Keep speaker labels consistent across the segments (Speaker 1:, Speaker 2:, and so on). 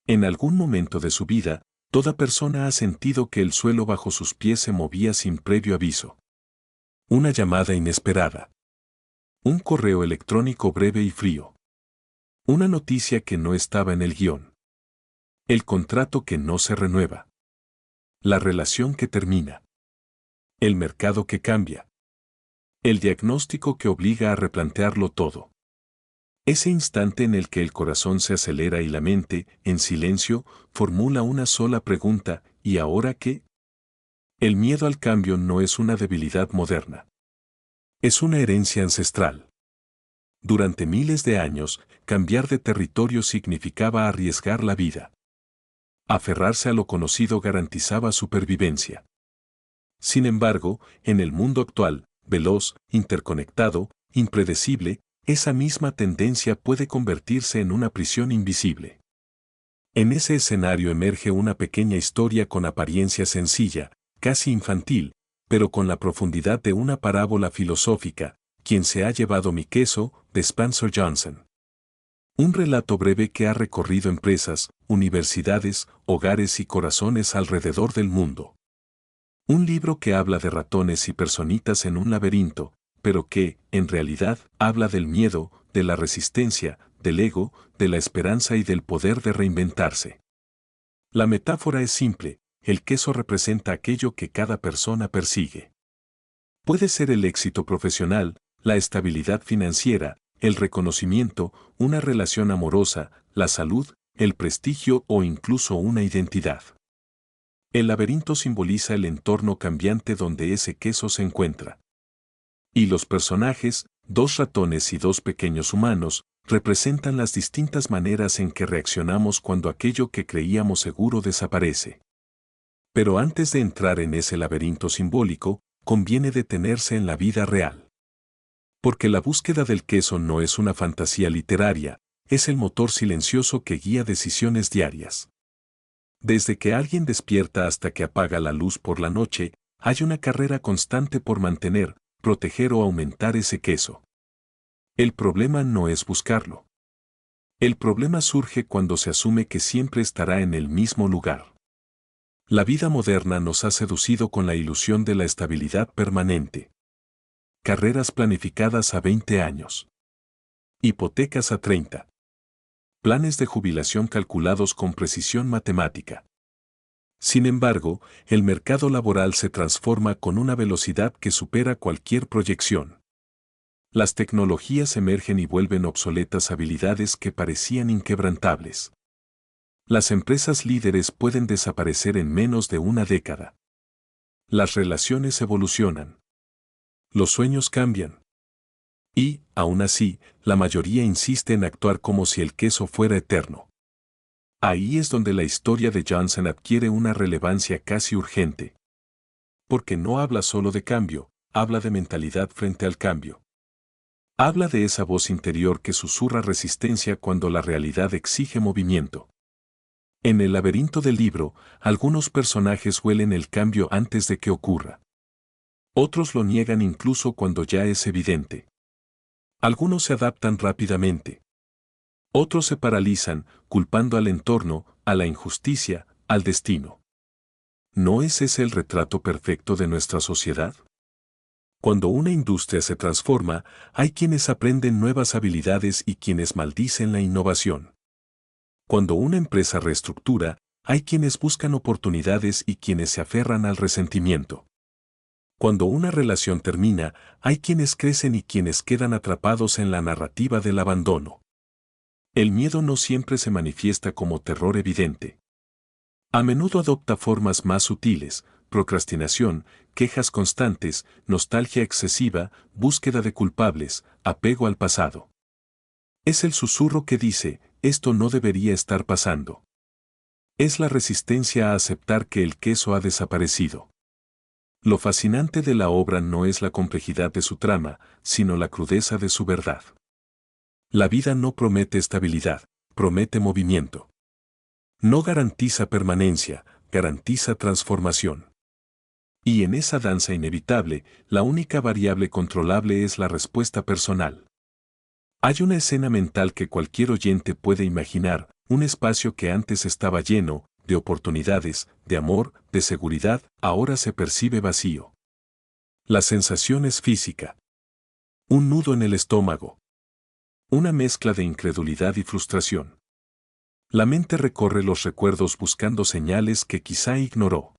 Speaker 1: En algún momento de su vida, toda persona ha sentido que el suelo bajo sus pies se movía sin previo aviso. Una llamada inesperada. Un correo electrónico breve y frío. Una noticia que no estaba en el guión. El contrato que no se renueva. La relación que termina. El mercado que cambia. El diagnóstico que obliga a replantearlo todo. Ese instante en el que el corazón se acelera y la mente, en silencio, formula una sola pregunta: ¿y ahora qué? El miedo al cambio no es una debilidad moderna. Es una herencia ancestral. Durante miles de años, cambiar de territorio significaba arriesgar la vida. Aferrarse a lo conocido garantizaba supervivencia. Sin embargo, en el mundo actual, veloz, interconectado, impredecible, esa misma tendencia puede convertirse en una prisión invisible. En ese escenario emerge una pequeña historia con apariencia sencilla, casi infantil, pero con la profundidad de una parábola filosófica: ¿Quién se ha llevado mi queso?, de Spencer Johnson. Un relato breve que ha recorrido empresas, universidades, hogares y corazones alrededor del mundo. Un libro que habla de ratones y personitas en un laberinto, pero que, en realidad, habla del miedo, de la resistencia, del ego, de la esperanza y del poder de reinventarse. La metáfora es simple: el queso representa aquello que cada persona persigue. Puede ser el éxito profesional, la estabilidad financiera, el reconocimiento, una relación amorosa, la salud, el prestigio o incluso una identidad. El laberinto simboliza el entorno cambiante donde ese queso se encuentra. Y los personajes, 2 ratones y 2 pequeños humanos, representan las distintas maneras en que reaccionamos cuando aquello que creíamos seguro desaparece. Pero antes de entrar en ese laberinto simbólico, conviene detenerse en la vida real. Porque la búsqueda del queso no es una fantasía literaria, es el motor silencioso que guía decisiones diarias. Desde que alguien despierta hasta que apaga la luz por la noche, hay una carrera constante por mantener, proteger o aumentar ese queso. El problema no es buscarlo. El problema surge cuando se asume que siempre estará en el mismo lugar. La vida moderna nos ha seducido con la ilusión de la estabilidad permanente. Carreras planificadas a 20 años. Hipotecas a 30. Planes de jubilación calculados con precisión matemática. Sin embargo, el mercado laboral se transforma con una velocidad que supera cualquier proyección. Las tecnologías emergen y vuelven obsoletas habilidades que parecían inquebrantables. Las empresas líderes pueden desaparecer en menos de una década. Las relaciones evolucionan. Los sueños cambian. Y, aún así, la mayoría insiste en actuar como si el queso fuera eterno. Ahí es donde la historia de Johnson adquiere una relevancia casi urgente. Porque no habla solo de cambio, habla de mentalidad frente al cambio. Habla de esa voz interior que susurra resistencia cuando la realidad exige movimiento. En el laberinto del libro, algunos personajes huelen el cambio antes de que ocurra. Otros lo niegan incluso cuando ya es evidente. Algunos se adaptan rápidamente. Otros se paralizan, culpando al entorno, a la injusticia, al destino. ¿No es ese el retrato perfecto de nuestra sociedad? Cuando una industria se transforma, hay quienes aprenden nuevas habilidades y quienes maldicen la innovación. Cuando una empresa reestructura, hay quienes buscan oportunidades y quienes se aferran al resentimiento. Cuando una relación termina, hay quienes crecen y quienes quedan atrapados en la narrativa del abandono. El miedo no siempre se manifiesta como terror evidente. A menudo adopta formas más sutiles: procrastinación, quejas constantes, nostalgia excesiva, búsqueda de culpables, apego al pasado. Es el susurro que dice: esto no debería estar pasando. Es la resistencia a aceptar que el queso ha desaparecido. Lo fascinante de la obra no es la complejidad de su trama, sino la crudeza de su verdad. La vida no promete estabilidad, promete movimiento. No garantiza permanencia, garantiza transformación. Y en esa danza inevitable, la única variable controlable es la respuesta personal. Hay una escena mental que cualquier oyente puede imaginar: Un espacio que antes estaba lleno de oportunidades, de amor, de seguridad, ahora se percibe vacío. La sensación es física. Un nudo en el estómago. Una mezcla de incredulidad y frustración. La mente recorre los recuerdos buscando señales que quizá ignoró.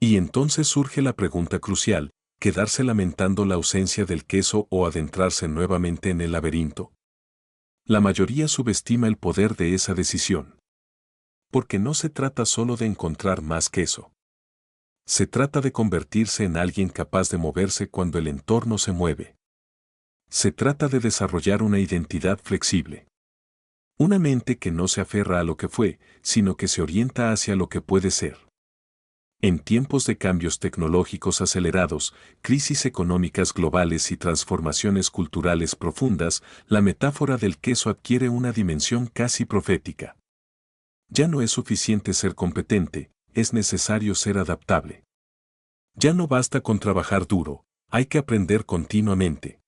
Speaker 1: Y entonces surge la pregunta crucial: ¿quedarse lamentando la ausencia del queso o adentrarse nuevamente en el laberinto? La mayoría subestima el poder de esa decisión. Porque no se trata solo de encontrar más queso. Se trata de convertirse en alguien capaz de moverse cuando el entorno se mueve. Se trata de desarrollar una identidad flexible. Una mente que no se aferra a lo que fue, sino que se orienta hacia lo que puede ser. En tiempos de cambios tecnológicos acelerados, crisis económicas globales y transformaciones culturales profundas, la metáfora del queso adquiere una dimensión casi profética. Ya no es suficiente ser competente, es necesario ser adaptable. Ya no basta con trabajar duro, hay que aprender continuamente.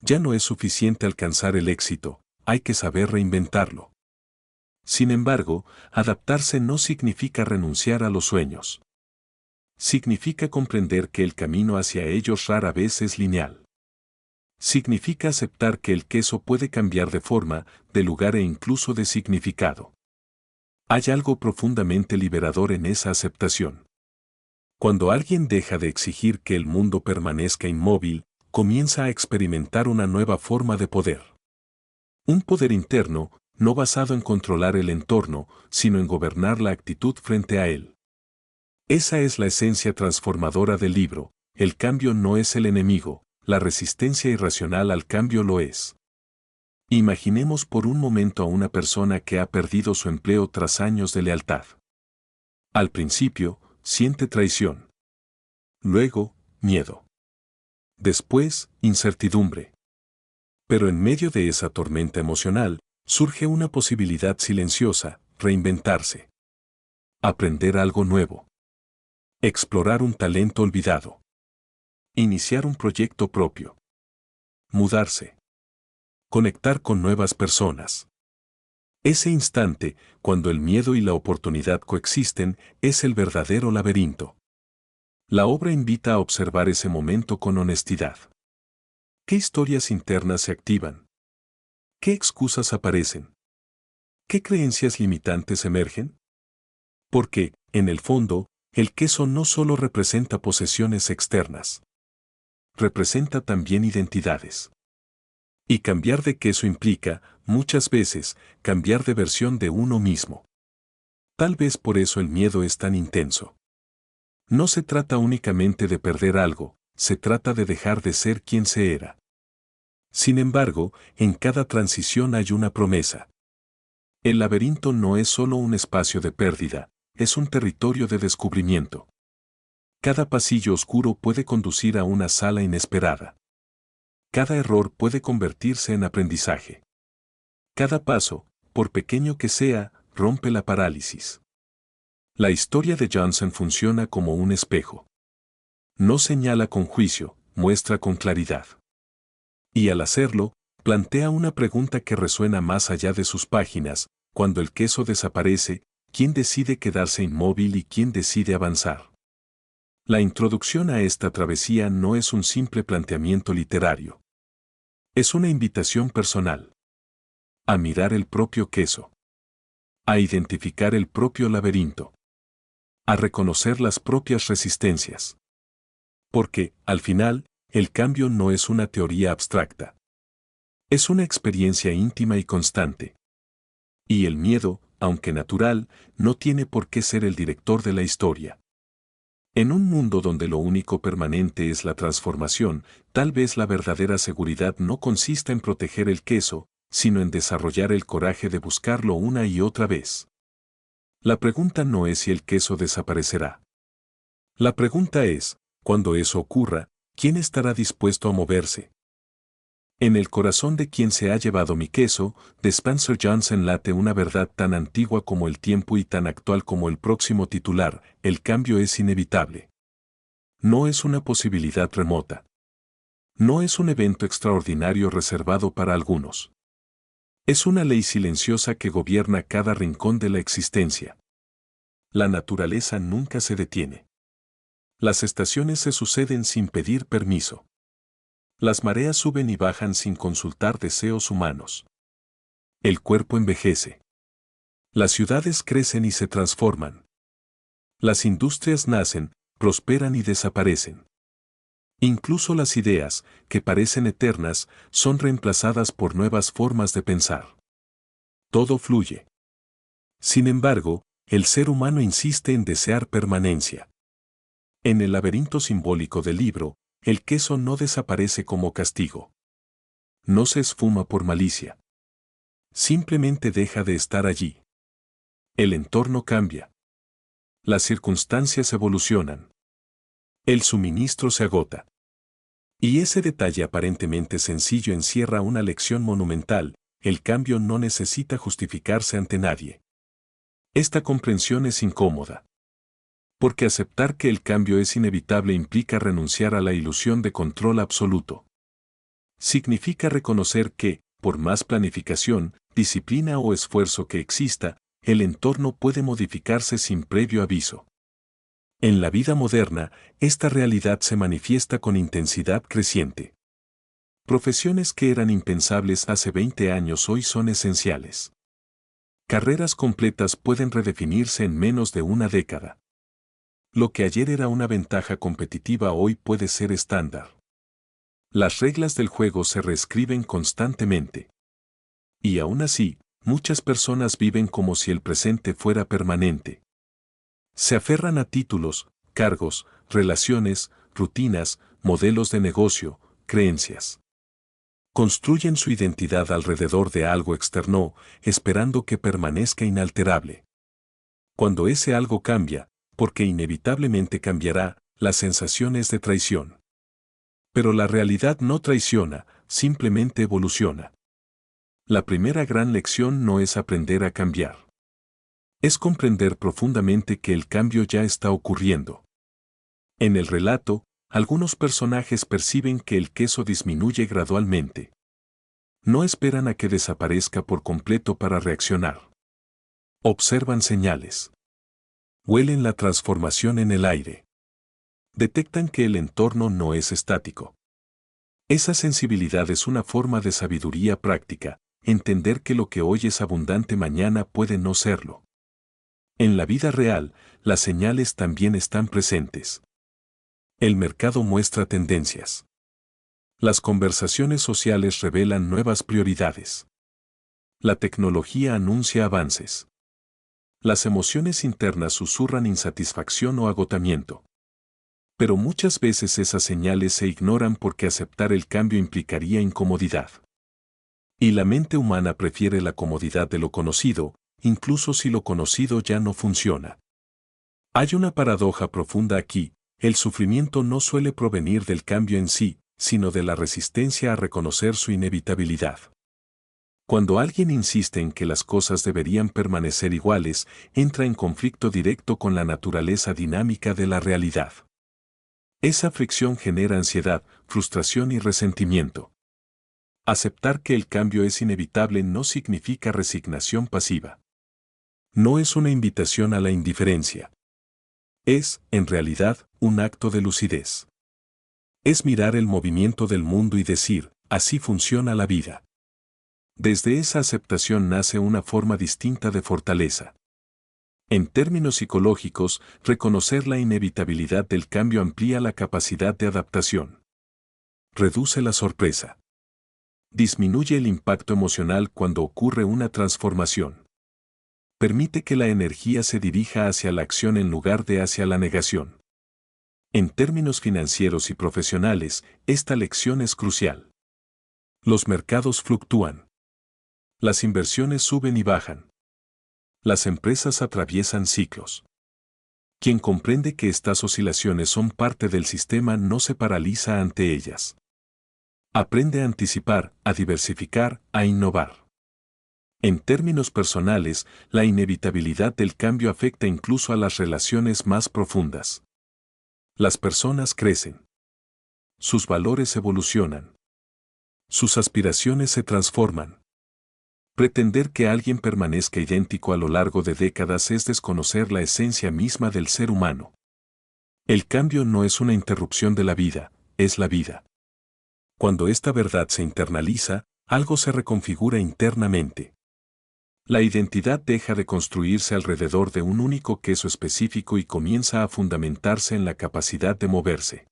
Speaker 1: Ya no es suficiente alcanzar el éxito, hay que saber reinventarlo. Sin embargo, adaptarse no significa renunciar a los sueños. Significa comprender que el camino hacia ellos rara vez es lineal. Significa aceptar que el queso puede cambiar de forma, de lugar e incluso de significado. Hay algo profundamente liberador en esa aceptación. Cuando alguien deja de exigir que el mundo permanezca inmóvil, comienza a experimentar una nueva forma de poder. Un poder interno, no basado en controlar el entorno, sino en gobernar la actitud frente a él. Esa es la esencia transformadora del libro: el cambio no es el enemigo, la resistencia irracional al cambio lo es. Imaginemos por un momento a una persona que ha perdido su empleo tras años de lealtad. Al principio, siente traición. Luego, miedo. Después, incertidumbre. Pero en medio de esa tormenta emocional, surge una posibilidad silenciosa: reinventarse. Aprender algo nuevo. Explorar un talento olvidado. Iniciar un proyecto propio. Mudarse. Conectar con nuevas personas. Ese instante, cuando el miedo y la oportunidad coexisten, es el verdadero laberinto. La obra invita a observar ese momento con honestidad. ¿Qué historias internas se activan? ¿Qué excusas aparecen? ¿Qué creencias limitantes emergen? Porque, en el fondo, el queso no solo representa posesiones externas. Representa también identidades. Y cambiar de queso implica, muchas veces, cambiar de versión de uno mismo. Tal vez por eso el miedo es tan intenso. No se trata únicamente de perder algo, se trata de dejar de ser quien se era. Sin embargo, en cada transición hay una promesa. El laberinto no es solo un espacio de pérdida, es un territorio de descubrimiento. Cada pasillo oscuro puede conducir a una sala inesperada. Cada error puede convertirse en aprendizaje. Cada paso, por pequeño que sea, rompe la parálisis. La historia de Johnson funciona como un espejo. No señala con juicio, muestra con claridad. Y al hacerlo, plantea una pregunta que resuena más allá de sus páginas: cuando el queso desaparece, ¿quién decide quedarse inmóvil y quién decide avanzar? La introducción a esta travesía no es un simple planteamiento literario. Es una invitación personal. A mirar el propio queso. A identificar el propio laberinto. A reconocer las propias resistencias. Porque, al final, el cambio no es una teoría abstracta. Es una experiencia íntima y constante. Y el miedo, aunque natural, no tiene por qué ser el director de la historia. En un mundo donde lo único permanente es la transformación, tal vez la verdadera seguridad no consista en proteger el queso, sino en desarrollar el coraje de buscarlo una y otra vez. La pregunta no es si el queso desaparecerá. La pregunta es, cuando eso ocurra, ¿quién estará dispuesto a moverse? En el corazón de quien se ha llevado mi queso, de Spencer Johnson late una verdad tan antigua como el tiempo y tan actual como el próximo titular: el cambio es inevitable. No es una posibilidad remota. No es un evento extraordinario reservado para algunos. Es una ley silenciosa que gobierna cada rincón de la existencia. La naturaleza nunca se detiene. Las estaciones se suceden sin pedir permiso. Las mareas suben y bajan sin consultar deseos humanos. El cuerpo envejece. Las ciudades crecen y se transforman. Las industrias nacen, prosperan y desaparecen. Incluso las ideas, que parecen eternas, son reemplazadas por nuevas formas de pensar. Todo fluye. Sin embargo, el ser humano insiste en desear permanencia. En el laberinto simbólico del libro, el queso no desaparece como castigo. No se esfuma por malicia. Simplemente deja de estar allí. El entorno cambia. Las circunstancias evolucionan. El suministro se agota. Y ese detalle aparentemente sencillo encierra una lección monumental: el cambio no necesita justificarse ante nadie. Esta comprensión es incómoda. Porque aceptar que el cambio es inevitable implica renunciar a la ilusión de control absoluto. Significa reconocer que, por más planificación, disciplina o esfuerzo que exista, el entorno puede modificarse sin previo aviso. En la vida moderna, esta realidad se manifiesta con intensidad creciente. Profesiones que eran impensables hace 20 años hoy son esenciales. Carreras completas pueden redefinirse en menos de una década. Lo que ayer era una ventaja competitiva hoy puede ser estándar. Las reglas del juego se reescriben constantemente. Y aún así, muchas personas viven como si el presente fuera permanente. Se aferran a títulos, cargos, relaciones, rutinas, modelos de negocio, creencias. Construyen su identidad alrededor de algo externo, esperando que permanezca inalterable. Cuando ese algo cambia, porque inevitablemente cambiará, la sensación es de traición. Pero la realidad no traiciona, simplemente evoluciona. La primera gran lección no es aprender a cambiar. Es comprender profundamente que el cambio ya está ocurriendo. En el relato, algunos personajes perciben que el queso disminuye gradualmente. No esperan a que desaparezca por completo para reaccionar. Observan señales. Huelen la transformación en el aire. Detectan que el entorno no es estático. Esa sensibilidad es una forma de sabiduría práctica, entender que lo que hoy es abundante mañana puede no serlo. En la vida real, las señales también están presentes. El mercado muestra tendencias. Las conversaciones sociales revelan nuevas prioridades. La tecnología anuncia avances. Las emociones internas susurran insatisfacción o agotamiento. Pero muchas veces esas señales se ignoran porque aceptar el cambio implicaría incomodidad. Y la mente humana prefiere la comodidad de lo conocido, incluso si lo conocido ya no funciona. Hay una paradoja profunda aquí: el sufrimiento no suele provenir del cambio en sí, sino de la resistencia a reconocer su inevitabilidad. Cuando alguien insiste en que las cosas deberían permanecer iguales, entra en conflicto directo con la naturaleza dinámica de la realidad. Esa fricción genera ansiedad, frustración y resentimiento. Aceptar que el cambio es inevitable no significa resignación pasiva. No es una invitación a la indiferencia. Es, en realidad, un acto de lucidez. Es mirar el movimiento del mundo y decir: así funciona la vida. Desde esa aceptación nace una forma distinta de fortaleza. En términos psicológicos, reconocer la inevitabilidad del cambio amplía la capacidad de adaptación. Reduce la sorpresa. Disminuye el impacto emocional cuando ocurre una transformación. Permite que la energía se dirija hacia la acción en lugar de hacia la negación. En términos financieros y profesionales, esta lección es crucial. Los mercados fluctúan. Las inversiones suben y bajan. Las empresas atraviesan ciclos. Quien comprende que estas oscilaciones son parte del sistema no se paraliza ante ellas. Aprende a anticipar, a diversificar, a innovar. En términos personales, la inevitabilidad del cambio afecta incluso a las relaciones más profundas. Las personas crecen. Sus valores evolucionan. Sus aspiraciones se transforman. Pretender que alguien permanezca idéntico a lo largo de décadas es desconocer la esencia misma del ser humano. El cambio no es una interrupción de la vida, es la vida. Cuando esta verdad se internaliza, algo se reconfigura internamente. La identidad deja de construirse alrededor de un único queso específico y comienza a fundamentarse en la capacidad de moverse.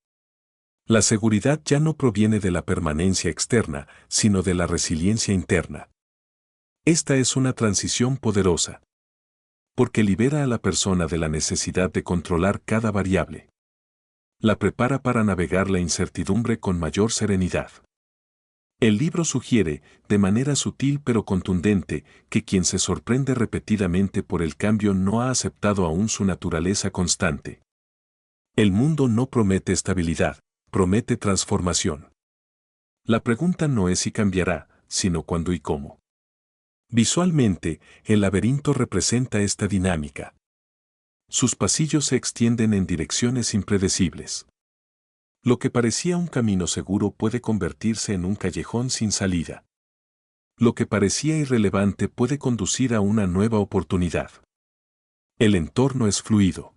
Speaker 1: La seguridad ya no proviene de la permanencia externa, sino de la resiliencia interna. Esta es una transición poderosa, porque libera a la persona de la necesidad de controlar cada variable. La prepara para navegar la incertidumbre con mayor serenidad. El libro sugiere, de manera sutil pero contundente, que quien se sorprende repetidamente por el cambio no ha aceptado aún su naturaleza constante. El mundo no promete estabilidad, promete transformación. La pregunta no es si cambiará, sino cuándo y cómo. Visualmente, el laberinto representa esta dinámica. Sus pasillos se extienden en direcciones impredecibles. Lo que parecía un camino seguro puede convertirse en un callejón sin salida. Lo que parecía irrelevante puede conducir a una nueva oportunidad. El entorno es fluido.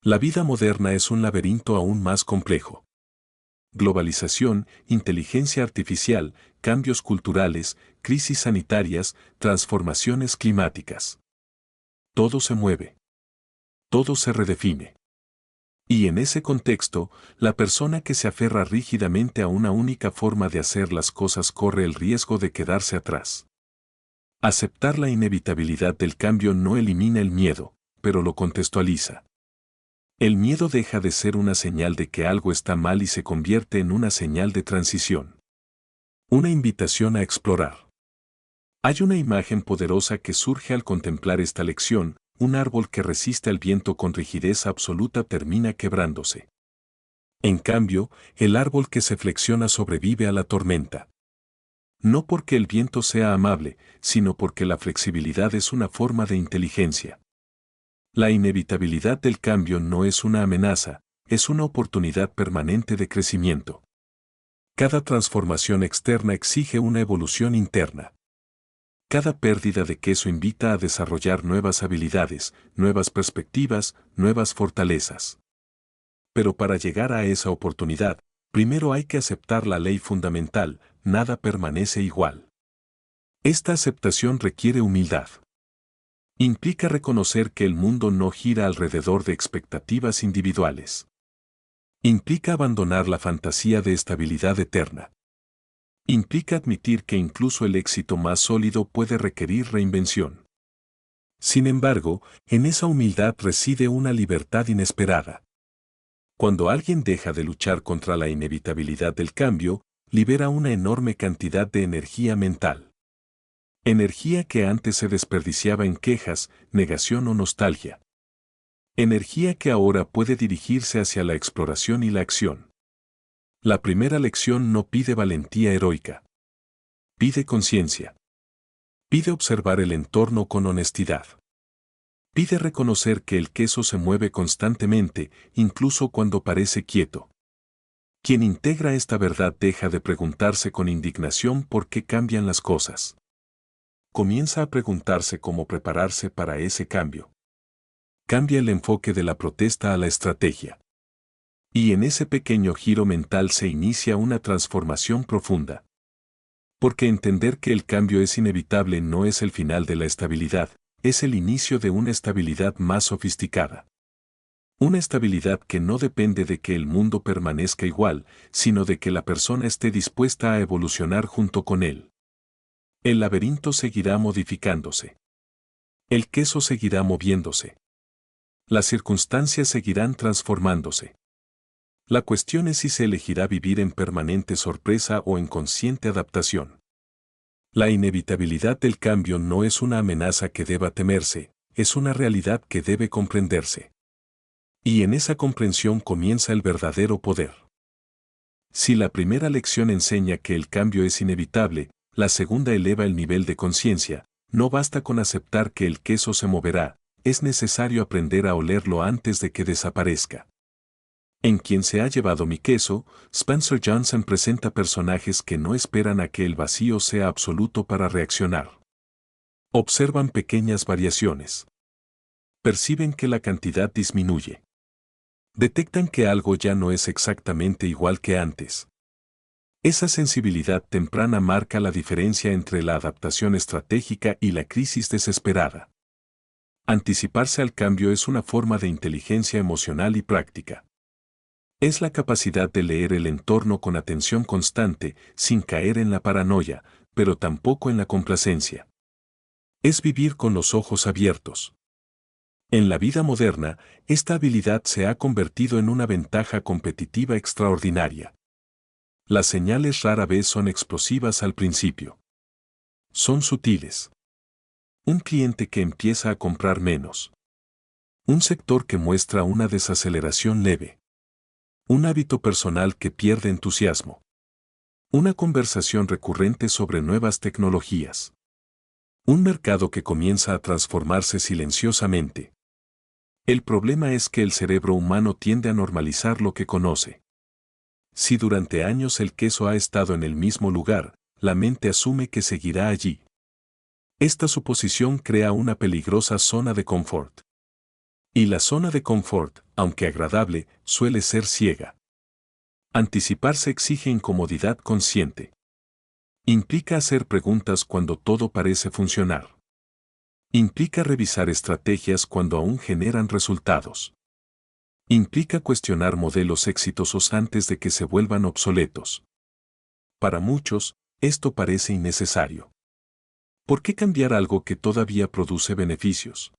Speaker 1: La vida moderna es un laberinto aún más complejo. Globalización, inteligencia artificial, cambios culturales, crisis sanitarias, transformaciones climáticas. Todo se mueve. Todo se redefine. Y en ese contexto, la persona que se aferra rígidamente a una única forma de hacer las cosas corre el riesgo de quedarse atrás. Aceptar la inevitabilidad del cambio no elimina el miedo, pero lo contextualiza. El miedo deja de ser una señal de que algo está mal y se convierte en una señal de transición. Una invitación a explorar. Hay una imagen poderosa que surge al contemplar esta lección: un árbol que resiste al viento con rigidez absoluta termina quebrándose. En cambio, el árbol que se flexiona sobrevive a la tormenta. No porque el viento sea amable, sino porque la flexibilidad es una forma de inteligencia. La inevitabilidad del cambio no es una amenaza, es una oportunidad permanente de crecimiento. Cada transformación externa exige una evolución interna. Cada pérdida de queso invita a desarrollar nuevas habilidades, nuevas perspectivas, nuevas fortalezas. Pero para llegar a esa oportunidad, primero hay que aceptar la ley fundamental: nada permanece igual. Esta aceptación requiere humildad. Implica reconocer que el mundo no gira alrededor de expectativas individuales. Implica abandonar la fantasía de estabilidad eterna. Implica admitir que incluso el éxito más sólido puede requerir reinvención. Sin embargo, en esa humildad reside una libertad inesperada. Cuando alguien deja de luchar contra la inevitabilidad del cambio, libera una enorme cantidad de energía mental. Energía que antes se desperdiciaba en quejas, negación o nostalgia. Energía que ahora puede dirigirse hacia la exploración y la acción. La primera lección no pide valentía heroica. Pide conciencia. Pide observar el entorno con honestidad. Pide reconocer que el queso se mueve constantemente, incluso cuando parece quieto. Quien integra esta verdad deja de preguntarse con indignación por qué cambian las cosas. Comienza a preguntarse cómo prepararse para ese cambio. Cambia el enfoque de la protesta a la estrategia. Y en ese pequeño giro mental se inicia una transformación profunda. Porque entender que el cambio es inevitable no es el final de la estabilidad, es el inicio de una estabilidad más sofisticada. Una estabilidad que no depende de que el mundo permanezca igual, sino de que la persona esté dispuesta a evolucionar junto con él. El laberinto seguirá modificándose. El queso seguirá moviéndose. Las circunstancias seguirán transformándose. La cuestión es si se elegirá vivir en permanente sorpresa o en consciente adaptación. La inevitabilidad del cambio no es una amenaza que deba temerse, es una realidad que debe comprenderse. Y en esa comprensión comienza el verdadero poder. Si la primera lección enseña que el cambio es inevitable, la segunda eleva el nivel de conciencia. No basta con aceptar que el queso se moverá, es necesario aprender a olerlo antes de que desaparezca. En Quien se ha llevado mi queso, Spencer Johnson presenta personajes que no esperan a que el vacío sea absoluto para reaccionar. Observan pequeñas variaciones. Perciben que la cantidad disminuye. Detectan que algo ya no es exactamente igual que antes. Esa sensibilidad temprana marca la diferencia entre la adaptación estratégica y la crisis desesperada. Anticiparse al cambio es una forma de inteligencia emocional y práctica. Es la capacidad de leer el entorno con atención constante, sin caer en la paranoia, pero tampoco en la complacencia. Es vivir con los ojos abiertos. En la vida moderna, esta habilidad se ha convertido en una ventaja competitiva extraordinaria. Las señales rara vez son explosivas al principio. Son sutiles. Un cliente que empieza a comprar menos. Un sector que muestra una desaceleración leve. Un hábito personal que pierde entusiasmo. Una conversación recurrente sobre nuevas tecnologías. Un mercado que comienza a transformarse silenciosamente. El problema es que el cerebro humano tiende a normalizar lo que conoce. Si durante años el queso ha estado en el mismo lugar, la mente asume que seguirá allí. Esta suposición crea una peligrosa zona de confort. Y la zona de confort, aunque agradable, suele ser ciega. Anticiparse exige incomodidad consciente. Implica hacer preguntas cuando todo parece funcionar. Implica revisar estrategias cuando aún generan resultados. Implica cuestionar modelos exitosos antes de que se vuelvan obsoletos. Para muchos, esto parece innecesario. ¿Por qué cambiar algo que todavía produce beneficios?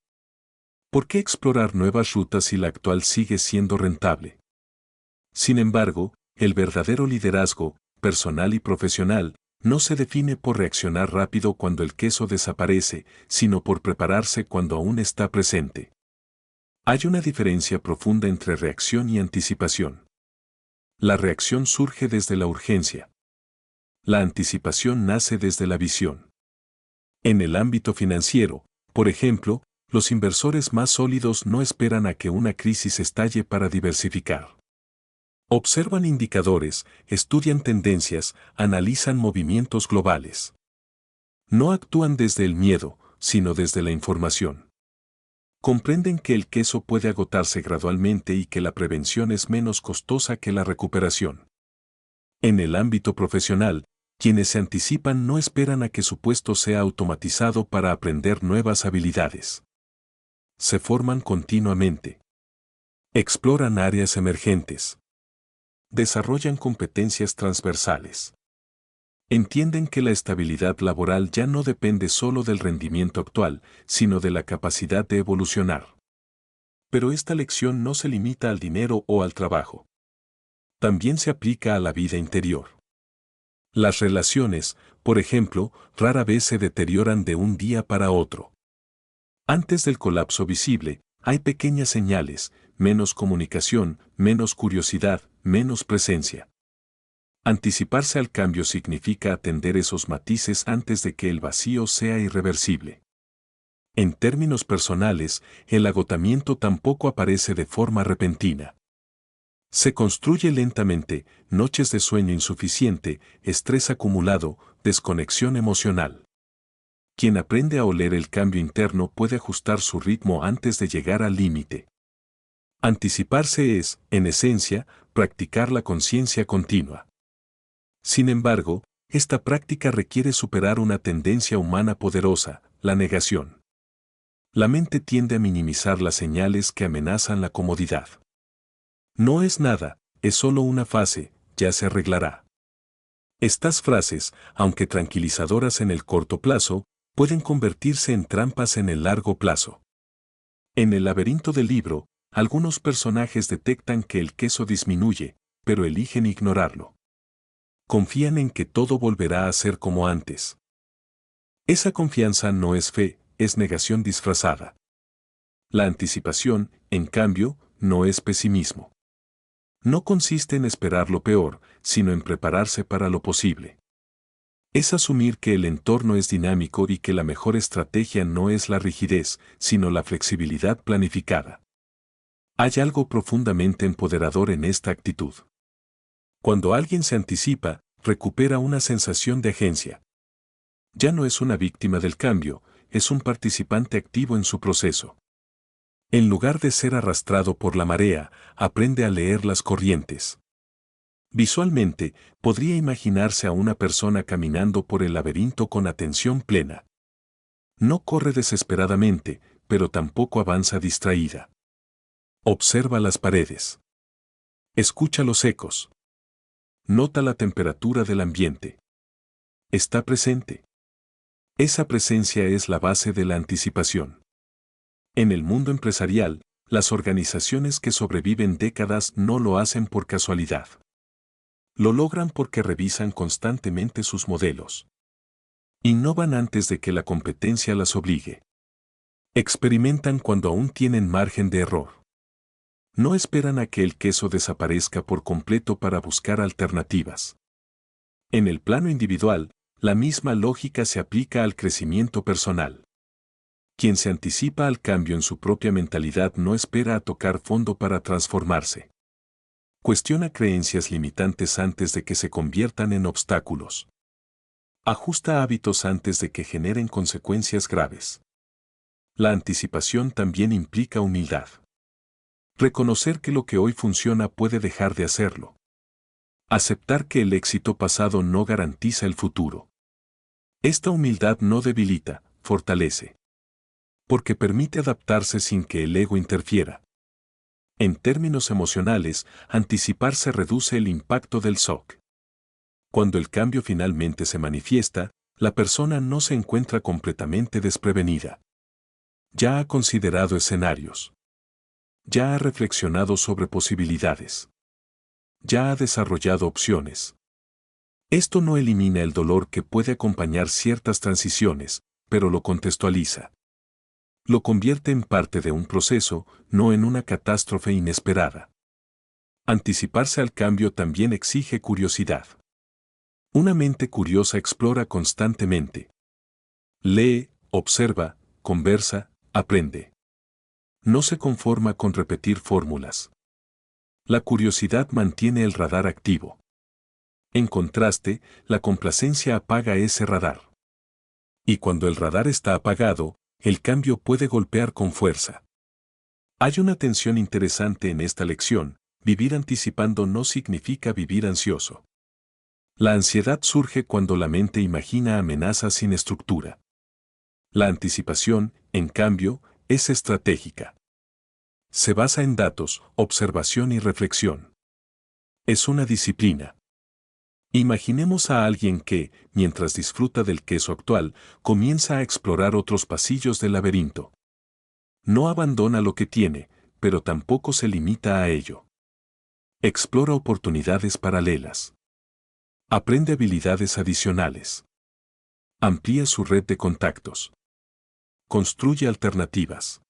Speaker 1: ¿Por qué explorar nuevas rutas si la actual sigue siendo rentable? Sin embargo, el verdadero liderazgo, personal y profesional, no se define por reaccionar rápido cuando el queso desaparece, sino por prepararse cuando aún está presente. Hay una diferencia profunda entre reacción y anticipación. La reacción surge desde la urgencia. La anticipación nace desde la visión. En el ámbito financiero, por ejemplo, los inversores más sólidos no esperan a que una crisis estalle para diversificar. Observan indicadores, estudian tendencias, analizan movimientos globales. No actúan desde el miedo, sino desde la información. Comprenden que el queso puede agotarse gradualmente y que la prevención es menos costosa que la recuperación. En el ámbito profesional, quienes se anticipan no esperan a que su puesto sea automatizado para aprender nuevas habilidades. Se forman continuamente. Exploran áreas emergentes. Desarrollan competencias transversales. Entienden que la estabilidad laboral ya no depende solo del rendimiento actual, sino de la capacidad de evolucionar. Pero esta lección no se limita al dinero o al trabajo. También se aplica a la vida interior. Las relaciones, por ejemplo, rara vez se deterioran de un día para otro. Antes del colapso visible, hay pequeñas señales, menos comunicación, menos curiosidad, menos presencia. Anticiparse al cambio significa atender esos matices antes de que el vacío sea irreversible. En términos personales, el agotamiento tampoco aparece de forma repentina. Se construye lentamente, noches de sueño insuficiente, estrés acumulado, desconexión emocional. Quien aprende a oler el cambio interno puede ajustar su ritmo antes de llegar al límite. Anticiparse es, en esencia, practicar la conciencia continua. Sin embargo, esta práctica requiere superar una tendencia humana poderosa, la negación. La mente tiende a minimizar las señales que amenazan la comodidad. No es nada, es solo una fase, ya se arreglará. Estas frases, aunque tranquilizadoras en el corto plazo, pueden convertirse en trampas en el largo plazo. En el laberinto del libro, algunos personajes detectan que el queso disminuye, pero eligen ignorarlo. Confían en que todo volverá a ser como antes. Esa confianza no es fe, es negación disfrazada. La anticipación, en cambio, no es pesimismo. No consiste en esperar lo peor, sino en prepararse para lo posible. Es asumir que el entorno es dinámico y que la mejor estrategia no es la rigidez, sino la flexibilidad planificada. Hay algo profundamente empoderador en esta actitud. Cuando alguien se anticipa, recupera una sensación de agencia. Ya no es una víctima del cambio, es un participante activo en su proceso. En lugar de ser arrastrado por la marea, aprende a leer las corrientes. Visualmente, podría imaginarse a una persona caminando por el laberinto con atención plena. No corre desesperadamente, pero tampoco avanza distraída. Observa las paredes. Escucha los ecos. Nota la temperatura del ambiente. Está presente. Esa presencia es la base de la anticipación. En el mundo empresarial, las organizaciones que sobreviven décadas no lo hacen por casualidad. Lo logran porque revisan constantemente sus modelos. Innovan antes de que la competencia las obligue. Experimentan cuando aún tienen margen de error. No esperan a que el queso desaparezca por completo para buscar alternativas. En el plano individual, la misma lógica se aplica al crecimiento personal. Quien se anticipa al cambio en su propia mentalidad no espera a tocar fondo para transformarse. Cuestiona creencias limitantes antes de que se conviertan en obstáculos. Ajusta hábitos antes de que generen consecuencias graves. La anticipación también implica humildad. Reconocer que lo que hoy funciona puede dejar de hacerlo. Aceptar que el éxito pasado no garantiza el futuro. Esta humildad no debilita, fortalece. Porque permite adaptarse sin que el ego interfiera. En términos emocionales, anticiparse reduce el impacto del shock. Cuando el cambio finalmente se manifiesta, la persona no se encuentra completamente desprevenida. Ya ha considerado escenarios. Ya ha reflexionado sobre posibilidades. Ya ha desarrollado opciones. Esto no elimina el dolor que puede acompañar ciertas transiciones, pero lo contextualiza. Lo convierte en parte de un proceso, no en una catástrofe inesperada. Anticiparse al cambio también exige curiosidad. Una mente curiosa explora constantemente. Lee, observa, conversa, aprende. No se conforma con repetir fórmulas. La curiosidad mantiene el radar activo. En contraste, la complacencia apaga ese radar. Y cuando el radar está apagado, el cambio puede golpear con fuerza. Hay una tensión interesante en esta lección: vivir anticipando no significa vivir ansioso. La ansiedad surge cuando la mente imagina amenazas sin estructura. La anticipación, en cambio, es estratégica. Se basa en datos, observación y reflexión. Es una disciplina. Imaginemos a alguien que, mientras disfruta del queso actual, comienza a explorar otros pasillos del laberinto. No abandona lo que tiene, pero tampoco se limita a ello. Explora oportunidades paralelas. Aprende habilidades adicionales. Amplía su red de contactos. Construye alternativas.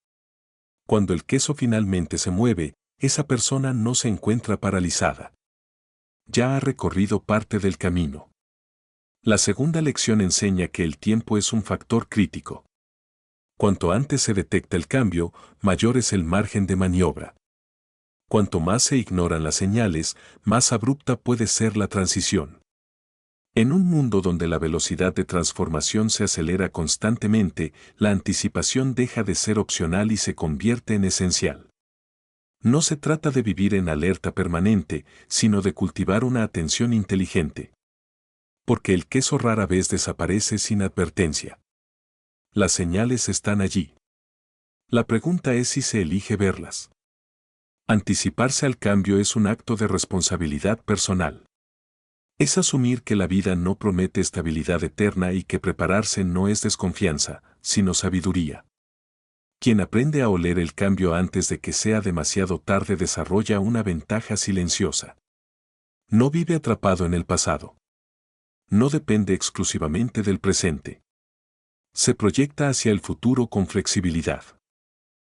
Speaker 1: Cuando el queso finalmente se mueve, esa persona no se encuentra paralizada. Ya ha recorrido parte del camino. La segunda lección enseña que el tiempo es un factor crítico. Cuanto antes se detecta el cambio, mayor es el margen de maniobra. Cuanto más se ignoran las señales, más abrupta puede ser la transición. En un mundo donde la velocidad de transformación se acelera constantemente, la anticipación deja de ser opcional y se convierte en esencial. No se trata de vivir en alerta permanente, sino de cultivar una atención inteligente. Porque el queso rara vez desaparece sin advertencia. Las señales están allí. La pregunta es si se elige verlas. Anticiparse al cambio es un acto de responsabilidad personal. Es asumir que la vida no promete estabilidad eterna y que prepararse no es desconfianza, sino sabiduría. Quien aprende a oler el cambio antes de que sea demasiado tarde desarrolla una ventaja silenciosa. No vive atrapado en el pasado. No depende exclusivamente del presente. Se proyecta hacia el futuro con flexibilidad.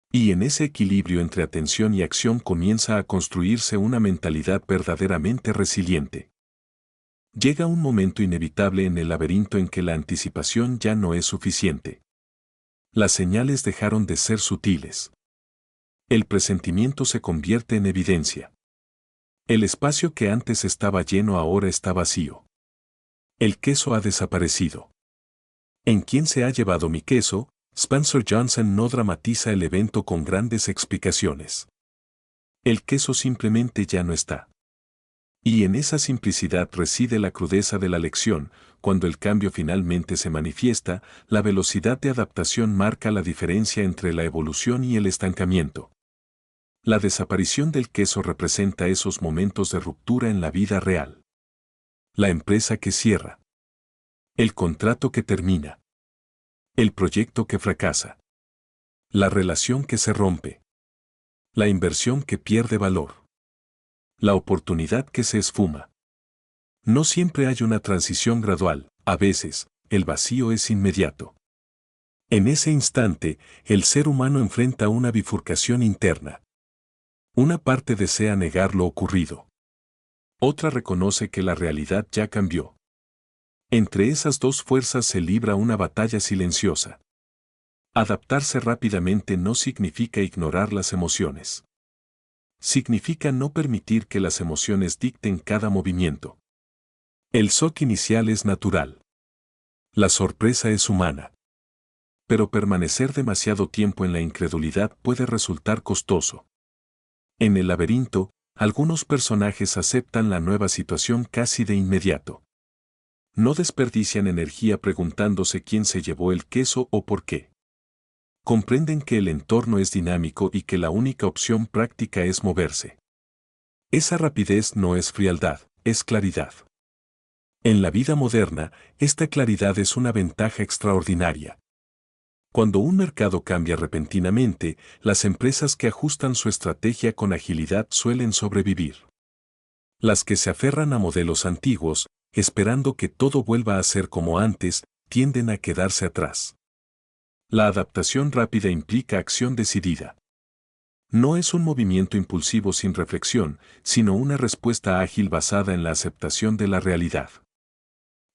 Speaker 1: Y en ese equilibrio entre atención y acción comienza a construirse una mentalidad verdaderamente resiliente. Llega un momento inevitable en el laberinto en que la anticipación ya no es suficiente. Las señales dejaron de ser sutiles. El presentimiento se convierte en evidencia. El espacio que antes estaba lleno ahora está vacío. El queso ha desaparecido. En ¿Quién se ha llevado mi queso?, Spencer Johnson no dramatiza el evento con grandes explicaciones. El queso simplemente ya no está. Y en esa simplicidad reside la crudeza de la lección. Cuando el cambio finalmente se manifiesta, la velocidad de adaptación marca la diferencia entre la evolución y el estancamiento. La desaparición del queso representa esos momentos de ruptura en la vida real. La empresa que cierra. El contrato que termina. El proyecto que fracasa. La relación que se rompe. La inversión que pierde valor. La oportunidad que se esfuma. No siempre hay una transición gradual, a veces, el vacío es inmediato. En ese instante, el ser humano enfrenta una bifurcación interna. Una parte desea negar lo ocurrido. Otra reconoce que la realidad ya cambió. Entre esas dos fuerzas se libra una batalla silenciosa. Adaptarse rápidamente no significa ignorar las emociones. Significa no permitir que las emociones dicten cada movimiento. El shock inicial es natural. La sorpresa es humana. Pero permanecer demasiado tiempo en la incredulidad puede resultar costoso. En el laberinto, algunos personajes aceptan la nueva situación casi de inmediato. No desperdician energía preguntándose quién se llevó el queso o por qué. Comprenden que el entorno es dinámico y que la única opción práctica es moverse. Esa rapidez no es frialdad, es claridad. En la vida moderna, esta claridad es una ventaja extraordinaria. Cuando un mercado cambia repentinamente, las empresas que ajustan su estrategia con agilidad suelen sobrevivir. Las que se aferran a modelos antiguos, esperando que todo vuelva a ser como antes, tienden a quedarse atrás. La adaptación rápida implica acción decidida. No es un movimiento impulsivo sin reflexión, sino una respuesta ágil basada en la aceptación de la realidad.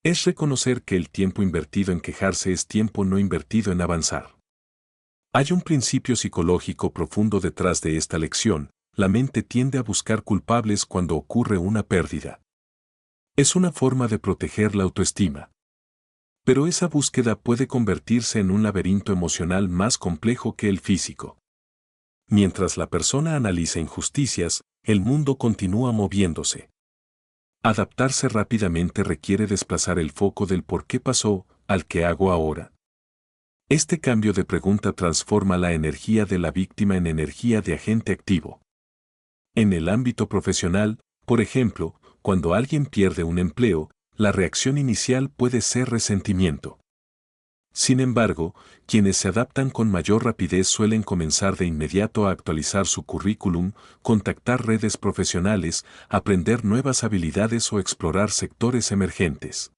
Speaker 1: Es reconocer que el tiempo invertido en quejarse es tiempo no invertido en avanzar. Hay un principio psicológico profundo detrás de esta lección: la mente tiende a buscar culpables cuando ocurre una pérdida. Es una forma de proteger la autoestima. Pero esa búsqueda puede convertirse en un laberinto emocional más complejo que el físico. Mientras la persona analiza injusticias, el mundo continúa moviéndose. Adaptarse rápidamente requiere desplazar el foco del por qué pasó al qué hago ahora. Este cambio de pregunta transforma la energía de la víctima en energía de agente activo. En el ámbito profesional, por ejemplo, cuando alguien pierde un empleo, la reacción inicial puede ser resentimiento. Sin embargo, quienes se adaptan con mayor rapidez suelen comenzar de inmediato a actualizar su currículum, contactar redes profesionales, aprender nuevas habilidades o explorar sectores emergentes.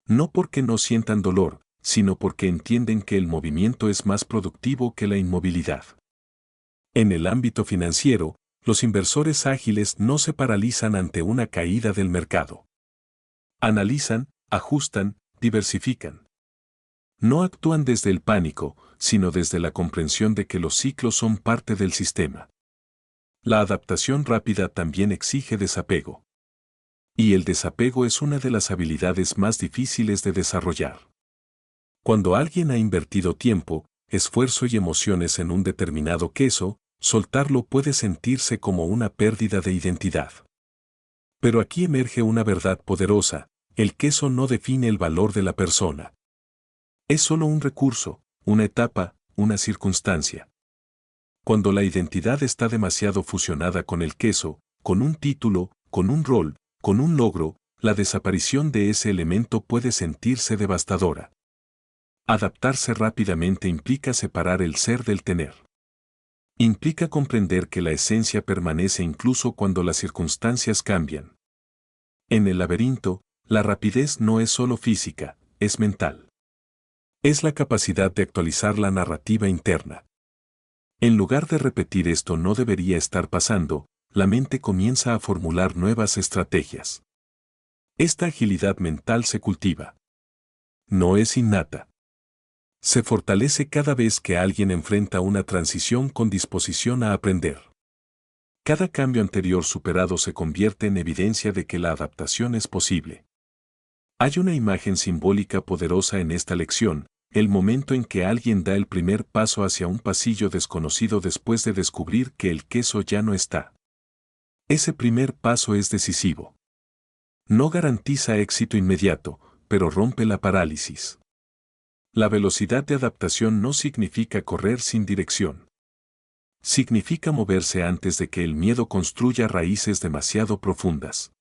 Speaker 1: No porque no sientan dolor, sino porque entienden que el movimiento es más productivo que la inmovilidad. En el ámbito financiero, los inversores ágiles no se paralizan ante una caída del mercado. Analizan, ajustan, diversifican. No actúan desde el pánico, sino desde la comprensión de que los ciclos son parte del sistema. La adaptación rápida también exige desapego. Y el desapego es una de las habilidades más difíciles de desarrollar. Cuando alguien ha invertido tiempo, esfuerzo y emociones en un determinado queso, soltarlo puede sentirse como una pérdida de identidad. Pero aquí emerge una verdad poderosa: el queso no define el valor de la persona. Es solo un recurso, una etapa, una circunstancia. Cuando la identidad está demasiado fusionada con el queso, con un título, con un rol, con un logro, la desaparición de ese elemento puede sentirse devastadora. Adaptarse rápidamente implica separar el ser del tener. Implica comprender que la esencia permanece incluso cuando las circunstancias cambian. En el laberinto, la rapidez no es solo física, es mental. Es la capacidad de actualizar la narrativa interna. En lugar de repetir "esto no debería estar pasando", la mente comienza a formular nuevas estrategias. Esta agilidad mental se cultiva. No es innata. Se fortalece cada vez que alguien enfrenta una transición con disposición a aprender. Cada cambio anterior superado se convierte en evidencia de que la adaptación es posible. Hay una imagen simbólica poderosa en esta lección, el momento en que alguien da el primer paso hacia un pasillo desconocido después de descubrir que el queso ya no está. Ese primer paso es decisivo. No garantiza éxito inmediato, pero rompe la parálisis. La velocidad de adaptación no significa correr sin dirección. Significa moverse antes de que el miedo construya raíces demasiado profundas.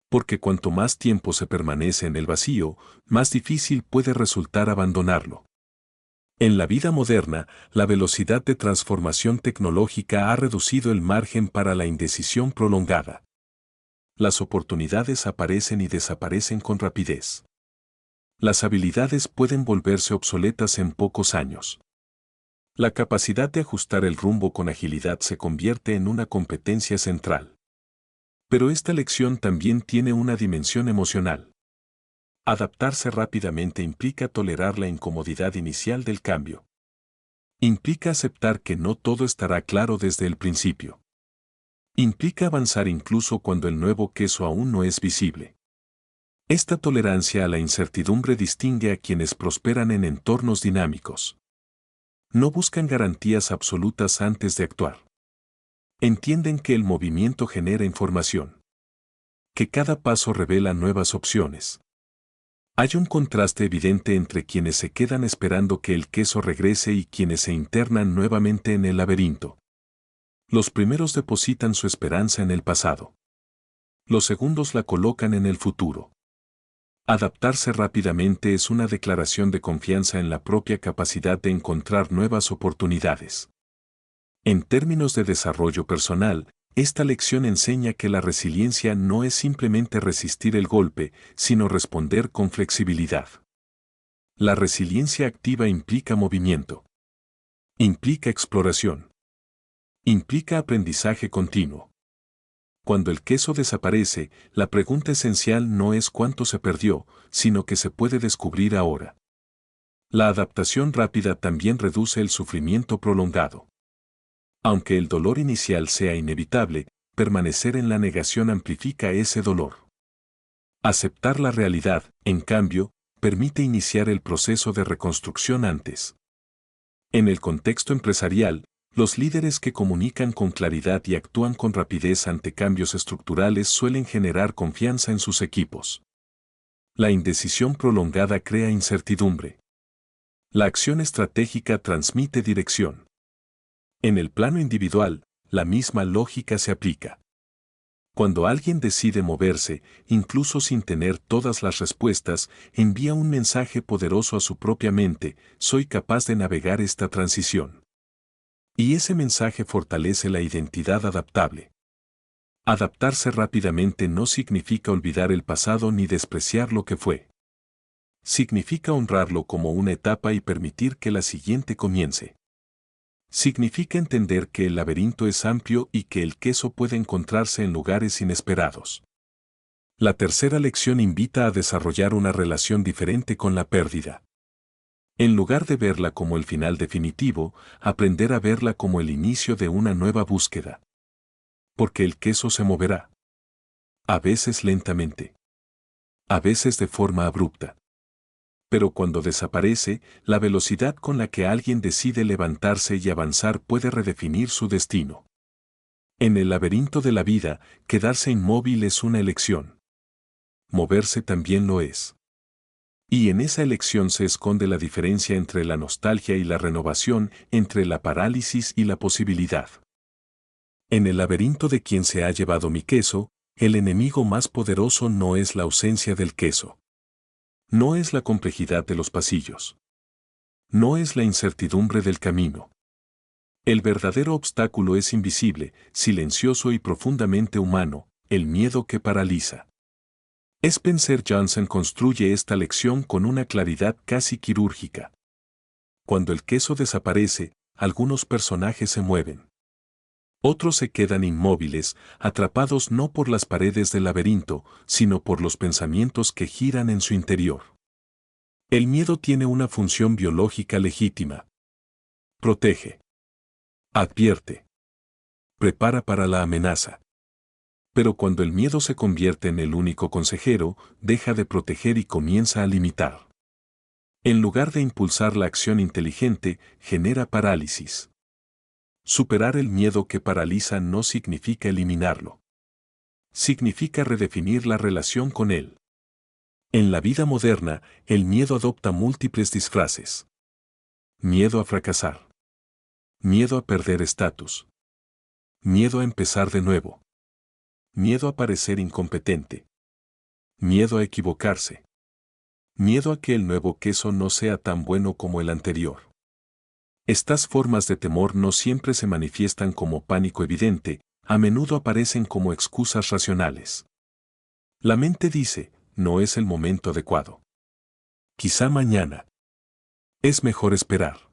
Speaker 1: Porque cuanto más tiempo se permanece en el vacío, más difícil puede resultar abandonarlo. En la vida moderna, la velocidad de transformación tecnológica ha reducido el margen para la indecisión prolongada. Las oportunidades aparecen y desaparecen con rapidez. Las habilidades pueden volverse obsoletas en pocos años. La capacidad de ajustar el rumbo con agilidad se convierte en una competencia central. Pero esta lección también tiene una dimensión emocional. Adaptarse rápidamente implica tolerar la incomodidad inicial del cambio. Implica aceptar que no todo estará claro desde el principio. Implica avanzar incluso cuando el nuevo queso aún no es visible. Esta tolerancia a la incertidumbre distingue a quienes prosperan en entornos dinámicos. No buscan garantías absolutas antes de actuar. Entienden que el movimiento genera información. Que cada paso revela nuevas opciones. Hay un contraste evidente entre quienes se quedan esperando que el queso regrese y quienes se internan nuevamente en el laberinto. Los primeros depositan su esperanza en el pasado. Los segundos la colocan en el futuro. Adaptarse rápidamente es una declaración de confianza en la propia capacidad de encontrar nuevas oportunidades. En términos de desarrollo personal, esta lección enseña que la resiliencia no es simplemente resistir el golpe, sino responder con flexibilidad. La resiliencia activa implica movimiento. Implica exploración. Implica aprendizaje continuo. Cuando el queso desaparece, la pregunta esencial no es cuánto se perdió, sino que se puede descubrir ahora. La adaptación rápida también reduce el sufrimiento prolongado. Aunque el dolor inicial sea inevitable, permanecer en la negación amplifica ese dolor. Aceptar la realidad, en cambio, permite iniciar el proceso de reconstrucción antes. En el contexto empresarial, los líderes que comunican con claridad y actúan con rapidez ante cambios estructurales suelen generar confianza en sus equipos. La indecisión prolongada crea incertidumbre. La acción estratégica transmite dirección. En el plano individual, la misma lógica se aplica. Cuando alguien decide moverse, incluso sin tener todas las respuestas, envía un mensaje poderoso a su propia mente: soy capaz de navegar esta transición. Y ese mensaje fortalece la identidad adaptable. Adaptarse rápidamente no significa olvidar el pasado ni despreciar lo que fue. Significa honrarlo como una etapa y permitir que la siguiente comience. Significa entender que el laberinto es amplio y que el queso puede encontrarse en lugares inesperados. La tercera lección invita a desarrollar una relación diferente con la pérdida. En lugar de verla como el final definitivo, aprender a verla como el inicio de una nueva búsqueda. Porque el queso se moverá. A veces lentamente. A veces de forma abrupta. Pero cuando desaparece, la velocidad con la que alguien decide levantarse y avanzar puede redefinir su destino. En el laberinto de la vida, quedarse inmóvil es una elección. Moverse también lo es. Y en esa elección se esconde la diferencia entre la nostalgia y la renovación, entre la parálisis y la posibilidad. En el laberinto de quien se ha llevado mi queso, el enemigo más poderoso no es la ausencia del queso. No es la complejidad de los pasillos. No es la incertidumbre del camino. El verdadero obstáculo es invisible, silencioso y profundamente humano: el miedo que paraliza. Spencer Johnson construye esta lección con una claridad casi quirúrgica. Cuando el queso desaparece, algunos personajes se mueven. Otros se quedan inmóviles, atrapados no por las paredes del laberinto, sino por los pensamientos que giran en su interior. El miedo tiene una función biológica legítima. Protege. Advierte. Prepara para la amenaza. Pero cuando el miedo se convierte en el único consejero, deja de proteger y comienza a limitar. En lugar de impulsar la acción inteligente, genera parálisis. Superar el miedo que paraliza no significa eliminarlo. Significa redefinir la relación con él. En la vida moderna, el miedo adopta múltiples disfraces. Miedo a fracasar. Miedo a perder estatus. Miedo a empezar de nuevo. Miedo a parecer incompetente. Miedo a equivocarse. Miedo a que el nuevo queso no sea tan bueno como el anterior. Estas formas de temor no siempre se manifiestan como pánico evidente, a menudo aparecen como excusas racionales. La mente dice, no es el momento adecuado. Quizá mañana. Es mejor esperar.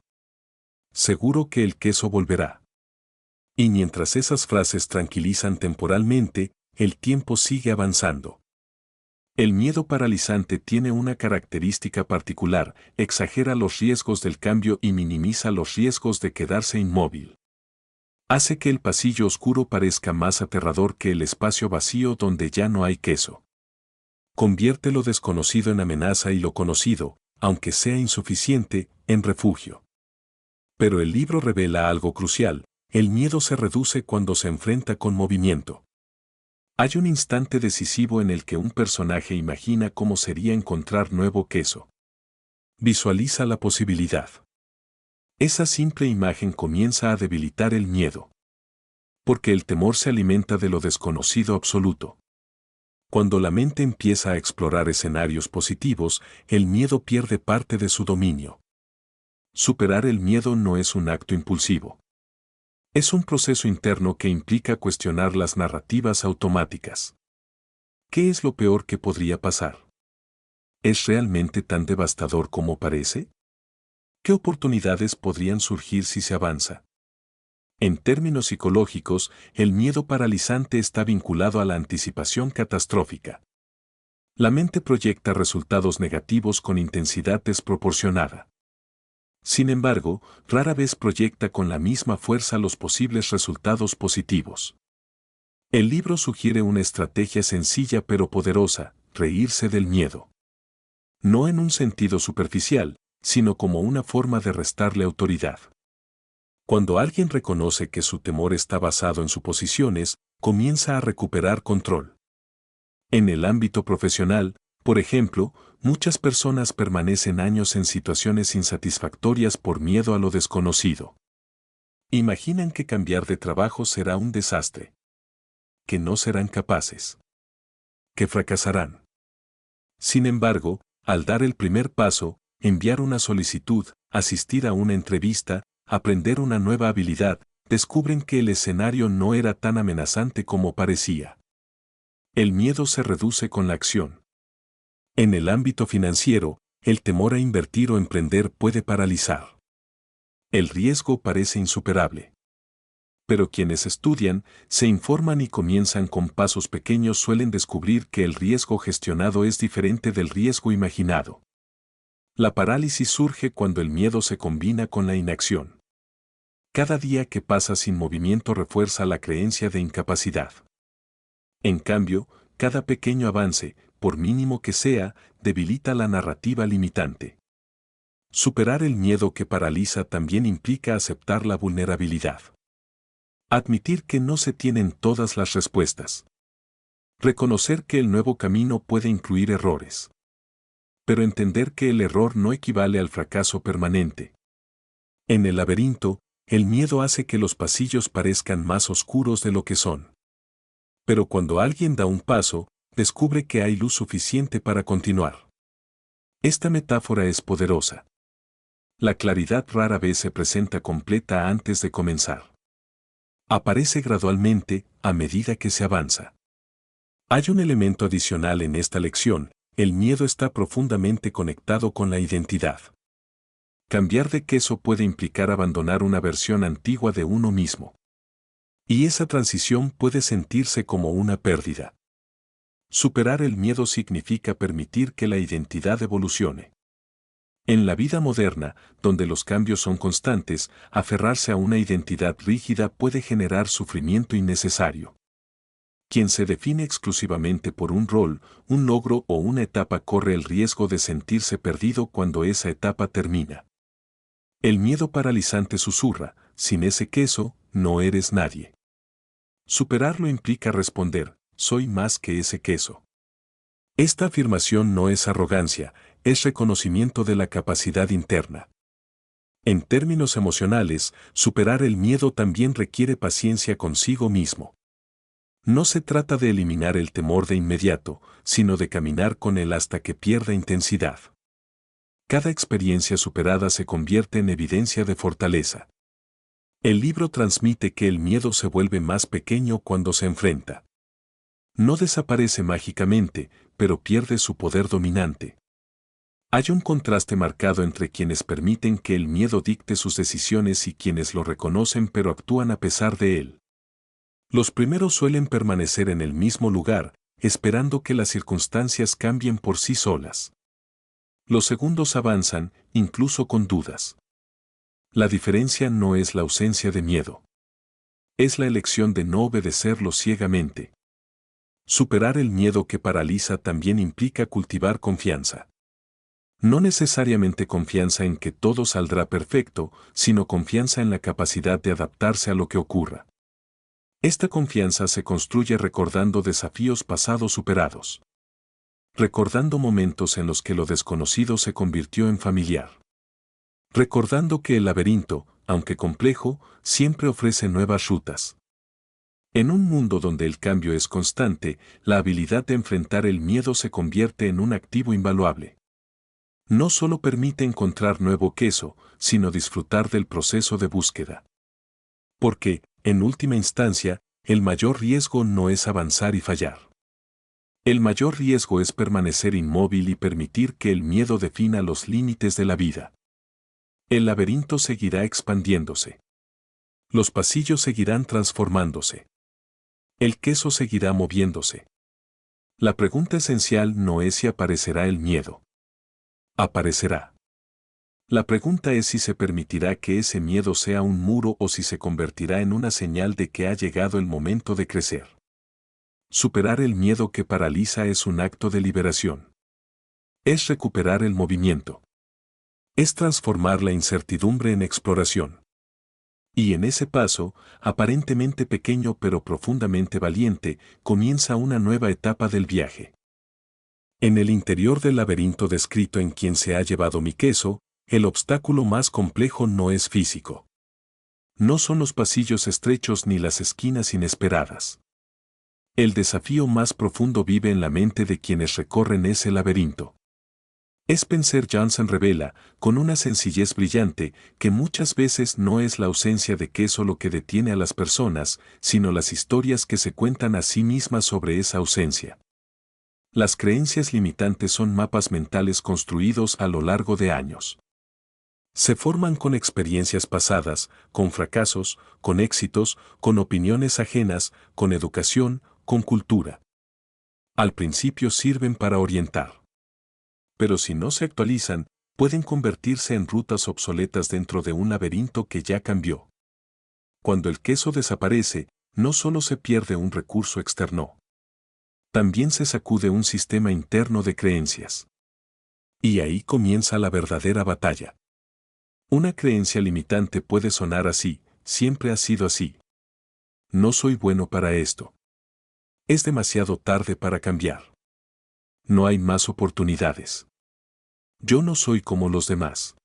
Speaker 1: Seguro que el queso volverá. Y mientras esas frases tranquilizan temporalmente, el tiempo sigue avanzando. El miedo paralizante tiene una característica particular, exagera los riesgos del cambio y minimiza los riesgos de quedarse inmóvil. Hace que el pasillo oscuro parezca más aterrador que el espacio vacío donde ya no hay queso. Convierte lo desconocido en amenaza y lo conocido, aunque sea insuficiente, en refugio. Pero el libro revela algo crucial, el miedo se reduce cuando se enfrenta con movimiento. Hay un instante decisivo en el que un personaje imagina cómo sería encontrar nuevo queso. Visualiza la posibilidad. Esa simple imagen comienza a debilitar el miedo. Porque el temor se alimenta de lo desconocido absoluto. Cuando la mente empieza a explorar escenarios positivos, el miedo pierde parte de su dominio. Superar el miedo no es un acto impulsivo. Es un proceso interno que implica cuestionar las narrativas automáticas. ¿Qué es lo peor que podría pasar? ¿Es realmente tan devastador como parece? ¿Qué oportunidades podrían surgir si se avanza? En términos psicológicos, el miedo paralizante está vinculado a la anticipación catastrófica. La mente proyecta resultados negativos con intensidad desproporcionada. Sin embargo, rara vez proyecta con la misma fuerza los posibles resultados positivos. El libro sugiere una estrategia sencilla pero poderosa, reírse del miedo. No en un sentido superficial, sino como una forma de restarle autoridad. Cuando alguien reconoce que su temor está basado en suposiciones, comienza a recuperar control. En el ámbito profesional, por ejemplo, muchas personas permanecen años en situaciones insatisfactorias por miedo a lo desconocido. Imaginan que cambiar de trabajo será un desastre. Que no serán capaces. Que fracasarán. Sin embargo, al dar el primer paso, enviar una solicitud, asistir a una entrevista, aprender una nueva habilidad, descubren que el escenario no era tan amenazante como parecía. El miedo se reduce con la acción. En el ámbito financiero, el temor a invertir o emprender puede paralizar. El riesgo parece insuperable. Pero quienes estudian, se informan y comienzan con pasos pequeños suelen descubrir que el riesgo gestionado es diferente del riesgo imaginado. La parálisis surge cuando el miedo se combina con la inacción. Cada día que pasa sin movimiento refuerza la creencia de incapacidad. En cambio, cada pequeño avance, por mínimo que sea, debilita la narrativa limitante. Superar el miedo que paraliza también implica aceptar la vulnerabilidad. Admitir que no se tienen todas las respuestas. Reconocer que el nuevo camino puede incluir errores. Pero entender que el error no equivale al fracaso permanente. En el laberinto, el miedo hace que los pasillos parezcan más oscuros de lo que son. Pero cuando alguien da un paso, descubre que hay luz suficiente para continuar. Esta metáfora es poderosa. La claridad rara vez se presenta completa antes de comenzar. Aparece gradualmente, a medida que se avanza. Hay un elemento adicional en esta lección, el miedo está profundamente conectado con la identidad. Cambiar de queso puede implicar abandonar una versión antigua de uno mismo. Y esa transición puede sentirse como una pérdida. Superar el miedo significa permitir que la identidad evolucione. En la vida moderna, donde los cambios son constantes, aferrarse a una identidad rígida puede generar sufrimiento innecesario. Quien se define exclusivamente por un rol, un logro o una etapa corre el riesgo de sentirse perdido cuando esa etapa termina. El miedo paralizante susurra, sin ese queso, no eres nadie. Superarlo implica responder, soy más que ese queso. Esta afirmación no es arrogancia, es reconocimiento de la capacidad interna. En términos emocionales, superar el miedo también requiere paciencia consigo mismo. No se trata de eliminar el temor de inmediato, sino de caminar con él hasta que pierda intensidad. Cada experiencia superada se convierte en evidencia de fortaleza. El libro transmite que el miedo se vuelve más pequeño cuando se enfrenta. No desaparece mágicamente, pero pierde su poder dominante. Hay un contraste marcado entre quienes permiten que el miedo dicte sus decisiones y quienes lo reconocen pero actúan a pesar de él. Los primeros suelen permanecer en el mismo lugar, esperando que las circunstancias cambien por sí solas. Los segundos avanzan, incluso con dudas. La diferencia no es la ausencia de miedo. Es la elección de no obedecerlo ciegamente. Superar el miedo que paraliza también implica cultivar confianza. No necesariamente confianza en que todo saldrá perfecto, sino confianza en la capacidad de adaptarse a lo que ocurra. Esta confianza se construye recordando desafíos pasados superados. Recordando momentos en los que lo desconocido se convirtió en familiar. Recordando que el laberinto, aunque complejo, siempre ofrece nuevas rutas. En un mundo donde el cambio es constante, la habilidad de enfrentar el miedo se convierte en un activo invaluable. No solo permite encontrar nuevo queso, sino disfrutar del proceso de búsqueda. Porque, en última instancia, el mayor riesgo no es avanzar y fallar. El mayor riesgo es permanecer inmóvil y permitir que el miedo defina los límites de la vida. El laberinto seguirá expandiéndose. Los pasillos seguirán transformándose. El queso seguirá moviéndose. La pregunta esencial no es si aparecerá el miedo. Aparecerá. La pregunta es si se permitirá que ese miedo sea un muro o si se convertirá en una señal de que ha llegado el momento de crecer. Superar el miedo que paraliza es un acto de liberación. Es recuperar el movimiento. Es transformar la incertidumbre en exploración. Y en ese paso, aparentemente pequeño pero profundamente valiente, comienza una nueva etapa del viaje. En el interior del laberinto descrito en Quien se ha llevado mi queso, el obstáculo más complejo no es físico. No son los pasillos estrechos ni las esquinas inesperadas. El desafío más profundo vive en la mente de quienes recorren ese laberinto. Spencer Johnson revela, con una sencillez brillante, que muchas veces no es la ausencia de queso lo que detiene a las personas, sino las historias que se cuentan a sí mismas sobre esa ausencia. Las creencias limitantes son mapas mentales construidos a lo largo de años. Se forman con experiencias pasadas, con fracasos, con éxitos, con opiniones ajenas, con educación, con cultura. Al principio sirven para orientar. Pero si no se actualizan, pueden convertirse en rutas obsoletas dentro de un laberinto que ya cambió. Cuando el queso desaparece, no solo se pierde un recurso externo. También se sacude un sistema interno de creencias. Y ahí comienza la verdadera batalla. Una creencia limitante puede sonar así, siempre ha sido así. No soy bueno para esto. Es demasiado tarde para cambiar. No hay más oportunidades. Yo no soy como los demás.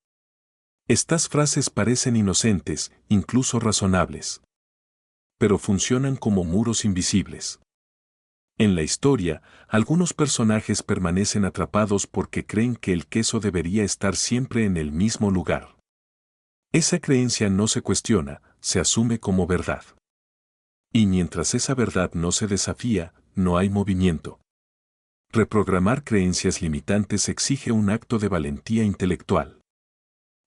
Speaker 1: Estas frases parecen inocentes, incluso razonables. Pero funcionan como muros invisibles. En la historia, algunos personajes permanecen atrapados porque creen que el queso debería estar siempre en el mismo lugar. Esa creencia no se cuestiona, se asume como verdad. Y mientras esa verdad no se desafía, no hay movimiento. Reprogramar creencias limitantes exige un acto de valentía intelectual.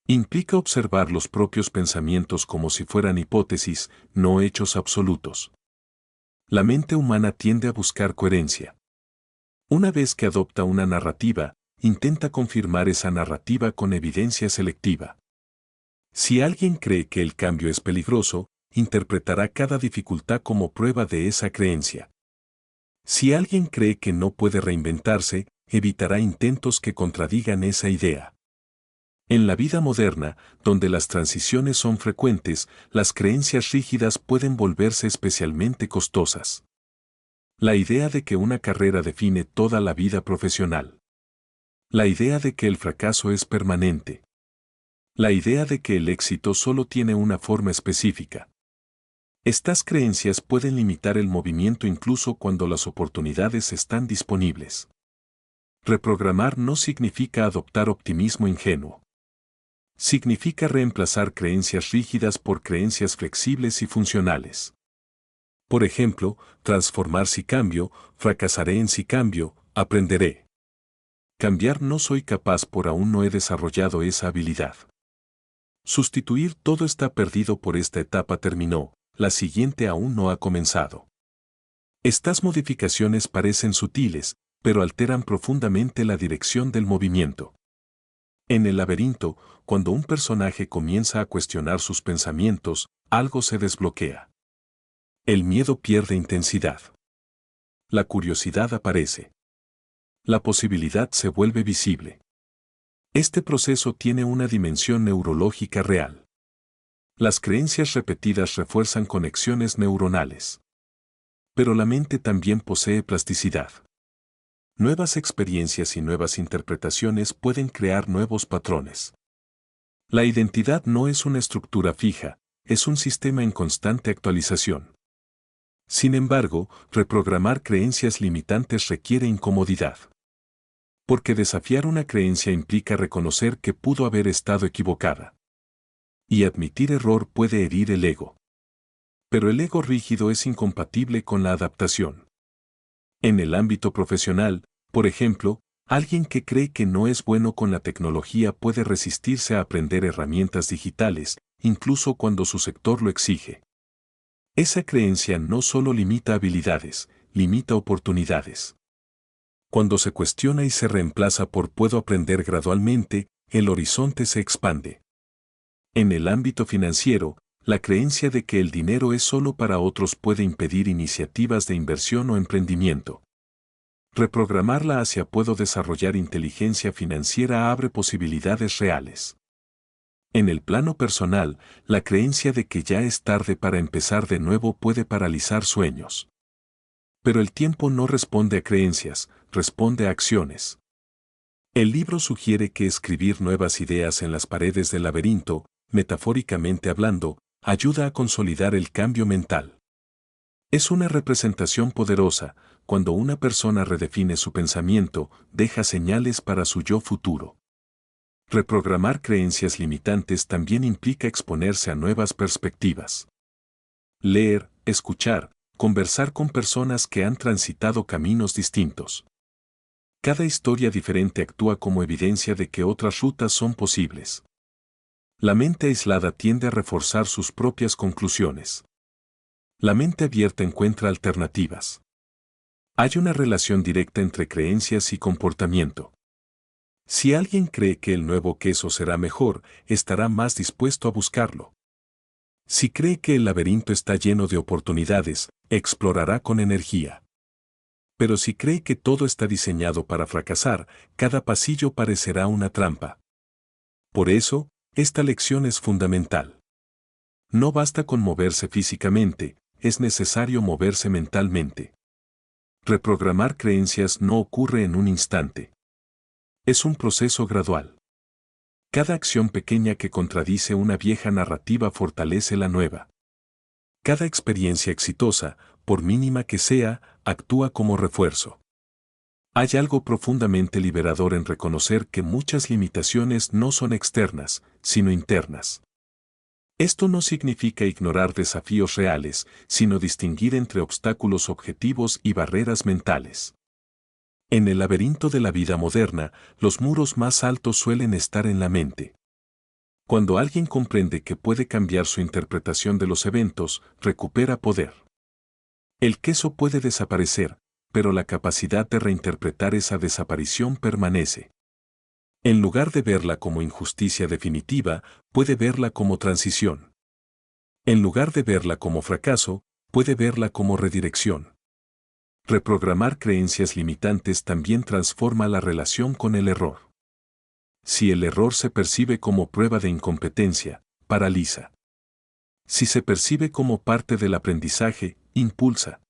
Speaker 1: Implica observar los propios pensamientos como si fueran hipótesis, no hechos absolutos. La mente humana tiende a buscar coherencia. Una vez que adopta una narrativa, intenta confirmar esa narrativa con evidencia selectiva. Si alguien cree que el cambio es peligroso, interpretará cada dificultad como prueba de esa creencia. Si alguien cree que no puede reinventarse, evitará intentos que contradigan esa idea. En la vida moderna, donde las transiciones son frecuentes, las creencias rígidas pueden volverse especialmente costosas. La idea de que una carrera define toda la vida profesional. La idea de que el fracaso es permanente. La idea de que el éxito solo tiene una forma específica. Estas creencias pueden limitar el movimiento incluso cuando las oportunidades están disponibles. Reprogramar no significa adoptar optimismo ingenuo. Significa reemplazar creencias rígidas por creencias flexibles y funcionales. Por ejemplo, transformar si cambio, fracasaré en si cambio, aprenderé. Cambiar no soy capaz por aún no he desarrollado esa habilidad. Sustituir todo está perdido por esta etapa terminó, la siguiente aún no ha comenzado. Estas modificaciones parecen sutiles, pero alteran profundamente la dirección del movimiento. En el laberinto, cuando un personaje comienza a cuestionar sus pensamientos, algo se desbloquea. El miedo pierde intensidad. La curiosidad aparece. La posibilidad se vuelve visible. Este proceso tiene una dimensión neurológica real. Las creencias repetidas refuerzan conexiones neuronales. Pero la mente también posee plasticidad. Nuevas experiencias y nuevas interpretaciones pueden crear nuevos patrones. La identidad no es una estructura fija, es un sistema en constante actualización. Sin embargo, reprogramar creencias limitantes requiere incomodidad. Porque desafiar una creencia implica reconocer que pudo haber estado equivocada. Y admitir error puede herir el ego. Pero el ego rígido es incompatible con la adaptación. En el ámbito profesional, por ejemplo, alguien que cree que no es bueno con la tecnología puede resistirse a aprender herramientas digitales, incluso cuando su sector lo exige. Esa creencia no solo limita habilidades, limita oportunidades. Cuando se cuestiona y se reemplaza por puedo aprender gradualmente, el horizonte se expande. En el ámbito financiero, la creencia de que el dinero es solo para otros puede impedir iniciativas de inversión o emprendimiento. Reprogramarla hacia puedo desarrollar inteligencia financiera abre posibilidades reales. En el plano personal, la creencia de que ya es tarde para empezar de nuevo puede paralizar sueños. Pero el tiempo no responde a creencias, responde a acciones. El libro sugiere que escribir nuevas ideas en las paredes del laberinto, metafóricamente hablando, ayuda a consolidar el cambio mental. Es una representación poderosa, cuando una persona redefine su pensamiento, deja señales para su yo futuro. Reprogramar creencias limitantes también implica exponerse a nuevas perspectivas. Leer, escuchar, conversar con personas que han transitado caminos distintos. Cada historia diferente actúa como evidencia de que otras rutas son posibles. La mente aislada tiende a reforzar sus propias conclusiones. La mente abierta encuentra alternativas. Hay una relación directa entre creencias y comportamiento. Si alguien cree que el nuevo queso será mejor, estará más dispuesto a buscarlo. Si cree que el laberinto está lleno de oportunidades, explorará con energía. Pero si cree que todo está diseñado para fracasar, cada pasillo parecerá una trampa. Por eso, esta lección es fundamental. No basta con moverse físicamente, es necesario moverse mentalmente. Reprogramar creencias no ocurre en un instante. Es un proceso gradual. Cada acción pequeña que contradice una vieja narrativa fortalece la nueva. Cada experiencia exitosa, por mínima que sea, actúa como refuerzo. Hay algo profundamente liberador en reconocer que muchas limitaciones no son externas, sino internas. Esto no significa ignorar desafíos reales, sino distinguir entre obstáculos objetivos y barreras mentales. En el laberinto de la vida moderna, los muros más altos suelen estar en la mente. Cuando alguien comprende que puede cambiar su interpretación de los eventos, recupera poder. El queso puede desaparecer, pero la capacidad de reinterpretar esa desaparición permanece. En lugar de verla como injusticia definitiva, puede verla como transición. En lugar de verla como fracaso, puede verla como redirección. Reprogramar creencias limitantes también transforma la relación con el error. Si el error se percibe como prueba de incompetencia, paraliza. Si se percibe como parte del aprendizaje, impulsa.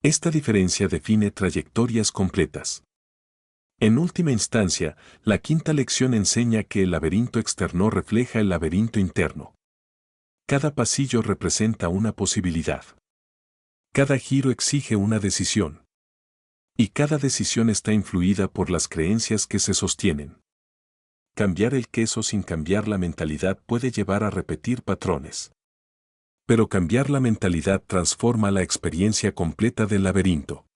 Speaker 1: Esta diferencia define trayectorias completas. En última instancia, la quinta lección enseña que el laberinto externo refleja el laberinto interno. Cada pasillo representa una posibilidad. Cada giro exige una decisión. Y cada decisión está influida por las creencias que se sostienen. Cambiar el queso sin cambiar la mentalidad puede llevar a repetir patrones. Pero cambiar la mentalidad transforma la experiencia completa del laberinto.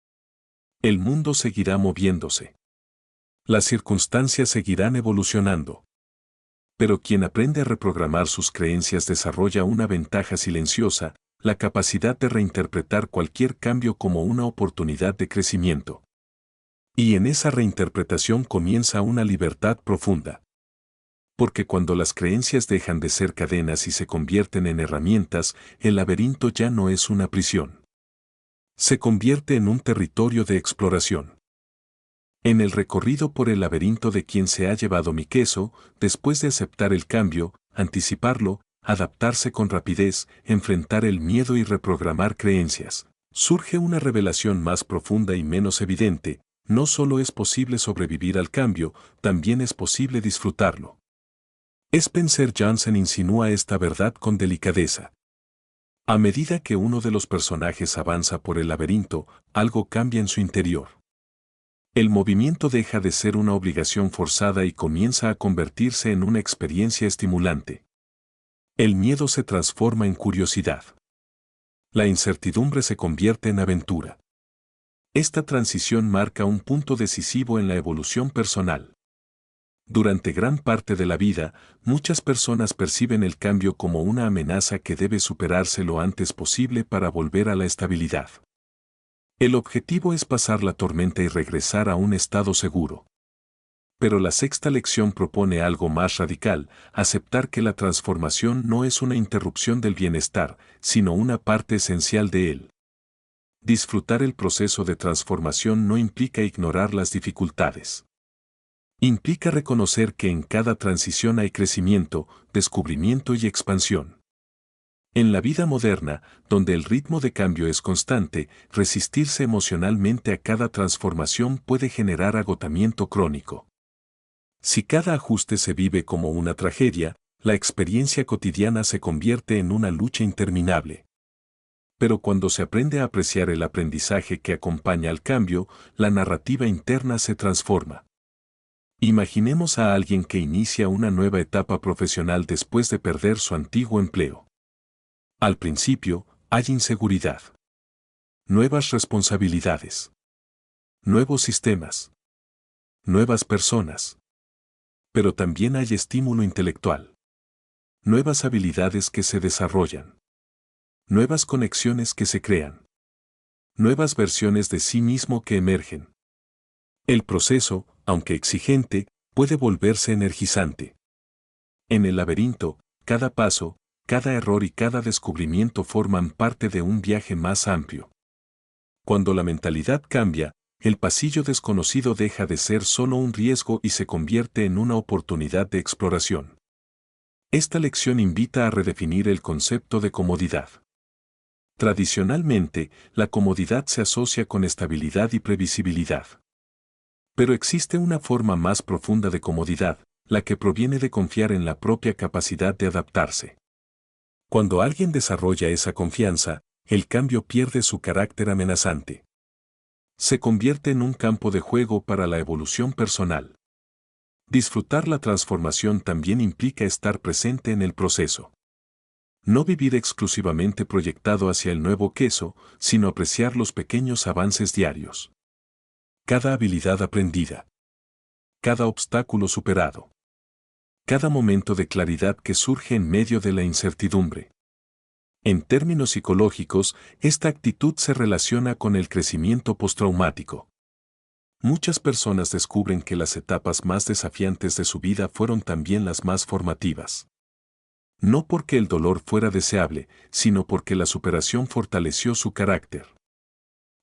Speaker 1: El mundo seguirá moviéndose. Las circunstancias seguirán evolucionando. Pero quien aprende a reprogramar sus creencias desarrolla una ventaja silenciosa, la capacidad de reinterpretar cualquier cambio como una oportunidad de crecimiento. Y en esa reinterpretación comienza una libertad profunda. Porque cuando las creencias dejan de ser cadenas y se convierten en herramientas, el laberinto ya no es una prisión. Se convierte en un territorio de exploración. En el recorrido por el laberinto de quien se ha llevado mi queso, después de aceptar el cambio, anticiparlo, adaptarse con rapidez, enfrentar el miedo y reprogramar creencias, surge una revelación más profunda y menos evidente: no solo es posible sobrevivir al cambio, también es posible disfrutarlo. Spencer Johnson insinúa esta verdad con delicadeza. A medida que uno de los personajes avanza por el laberinto, algo cambia en su interior. El movimiento deja de ser una obligación forzada y comienza a convertirse en una experiencia estimulante. El miedo se transforma en curiosidad. La incertidumbre se convierte en aventura. Esta transición marca un punto decisivo en la evolución personal. Durante gran parte de la vida, muchas personas perciben el cambio como una amenaza que debe superarse lo antes posible para volver a la estabilidad. El objetivo es pasar la tormenta y regresar a un estado seguro. Pero la sexta lección propone algo más radical: aceptar que la transformación no es una interrupción del bienestar, sino una parte esencial de él. Disfrutar el proceso de transformación no implica ignorar las dificultades. Implica reconocer que en cada transición hay crecimiento, descubrimiento y expansión. En la vida moderna, donde el ritmo de cambio es constante, resistirse emocionalmente a cada transformación puede generar agotamiento crónico. Si cada ajuste se vive como una tragedia, la experiencia cotidiana se convierte en una lucha interminable. Pero cuando se aprende a apreciar el aprendizaje que acompaña al cambio, la narrativa interna se transforma. Imaginemos a alguien que inicia una nueva etapa profesional después de perder su antiguo empleo. Al principio, hay inseguridad. Nuevas responsabilidades. Nuevos sistemas. Nuevas personas. Pero también hay estímulo intelectual. Nuevas habilidades que se desarrollan. Nuevas conexiones que se crean. Nuevas versiones de sí mismo que emergen. El proceso, aunque exigente, puede volverse energizante. En el laberinto, cada paso, cada error y cada descubrimiento forman parte de un viaje más amplio. Cuando la mentalidad cambia, el pasillo desconocido deja de ser solo un riesgo y se convierte en una oportunidad de exploración. Esta lección invita a redefinir el concepto de comodidad. Tradicionalmente, la comodidad se asocia con estabilidad y previsibilidad. Pero existe una forma más profunda de comodidad, la que proviene de confiar en la propia capacidad de adaptarse. Cuando alguien desarrolla esa confianza, el cambio pierde su carácter amenazante. Se convierte en un campo de juego para la evolución personal. Disfrutar la transformación también implica estar presente en el proceso. No vivir exclusivamente proyectado hacia el nuevo queso, sino apreciar los pequeños avances diarios. Cada habilidad aprendida. Cada obstáculo superado. Cada momento de claridad que surge en medio de la incertidumbre. En términos psicológicos, esta actitud se relaciona con el crecimiento postraumático. Muchas personas descubren que las etapas más desafiantes de su vida fueron también las más formativas. No porque el dolor fuera deseable, sino porque la superación fortaleció su carácter.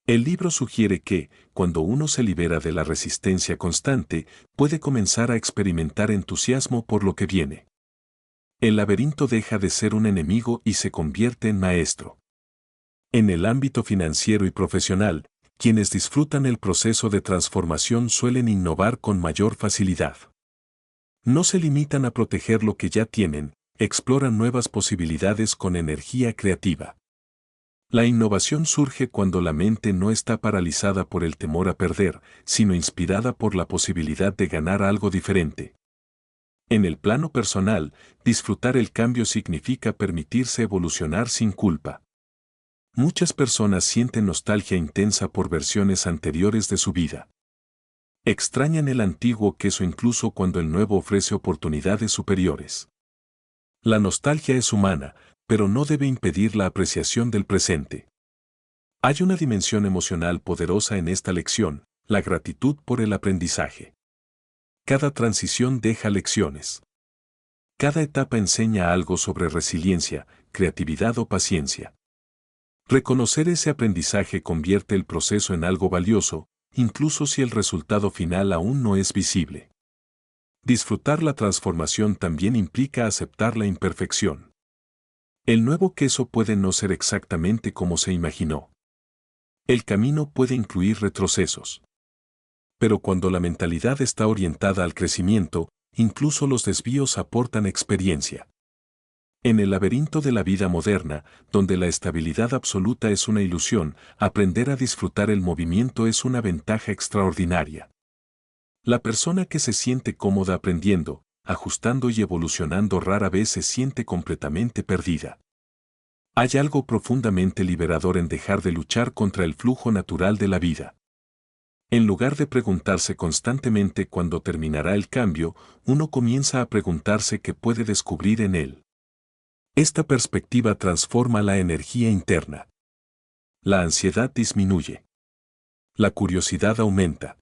Speaker 1: El libro sugiere que, cuando uno se libera de la resistencia constante, puede comenzar a experimentar entusiasmo por lo que viene. El laberinto deja de ser un enemigo y se convierte en maestro. En el ámbito financiero y profesional, quienes disfrutan el proceso de transformación suelen innovar con mayor facilidad. No se limitan a proteger lo que ya tienen, exploran nuevas posibilidades con energía creativa. La innovación surge cuando la mente no está paralizada por el temor a perder, sino inspirada por la posibilidad de ganar algo diferente. En el plano personal, disfrutar el cambio significa permitirse evolucionar sin culpa. Muchas personas sienten nostalgia intensa por versiones anteriores de su vida. Extrañan el antiguo queso incluso cuando el nuevo ofrece oportunidades superiores. La nostalgia es humana, pero no debe impedir la apreciación del presente. Hay una dimensión emocional poderosa en esta lección, la gratitud por el aprendizaje. Cada transición deja lecciones. Cada etapa enseña algo sobre resiliencia, creatividad o paciencia. Reconocer ese aprendizaje convierte el proceso en algo valioso, incluso si el resultado final aún no es visible. Disfrutar la transformación también implica aceptar la imperfección. El nuevo queso puede no ser exactamente como se imaginó. El camino puede incluir retrocesos. Pero cuando la mentalidad está orientada al crecimiento, incluso los desvíos aportan experiencia. En el laberinto de la vida moderna, donde la estabilidad absoluta es una ilusión, aprender a disfrutar el movimiento es una ventaja extraordinaria. La persona que se siente cómoda aprendiendo, ajustando y evolucionando rara vez se siente completamente perdida. Hay algo profundamente liberador en dejar de luchar contra el flujo natural de la vida. En lugar de preguntarse constantemente cuándo terminará el cambio, uno comienza a preguntarse qué puede descubrir en él. Esta perspectiva transforma la energía interna. La ansiedad disminuye. La curiosidad aumenta.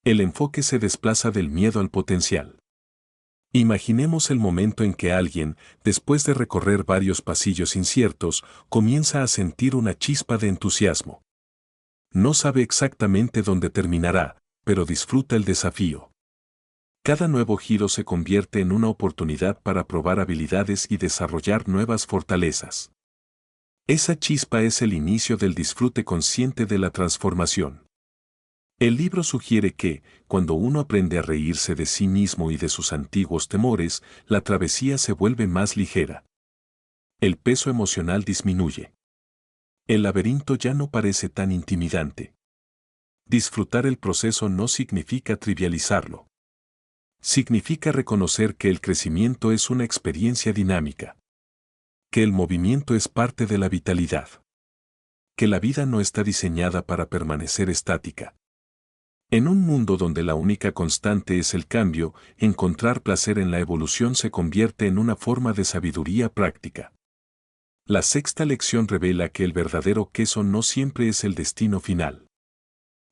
Speaker 1: El enfoque se desplaza del miedo al potencial. Imaginemos el momento en que alguien, después de recorrer varios pasillos inciertos, comienza a sentir una chispa de entusiasmo. No sabe exactamente dónde terminará, pero disfruta el desafío. Cada nuevo giro se convierte en una oportunidad para probar habilidades y desarrollar nuevas fortalezas. Esa chispa es el inicio del disfrute consciente de la transformación. El libro sugiere que, cuando uno aprende a reírse de sí mismo y de sus antiguos temores, la travesía se vuelve más ligera. El peso emocional disminuye. El laberinto ya no parece tan intimidante. Disfrutar el proceso no significa trivializarlo. Significa reconocer que el crecimiento es una experiencia dinámica. Que el movimiento es parte de la vitalidad. Que la vida no está diseñada para permanecer estática. En un mundo donde la única constante es el cambio, encontrar placer en la evolución se convierte en una forma de sabiduría práctica. La sexta lección revela que el verdadero queso no siempre es el destino final.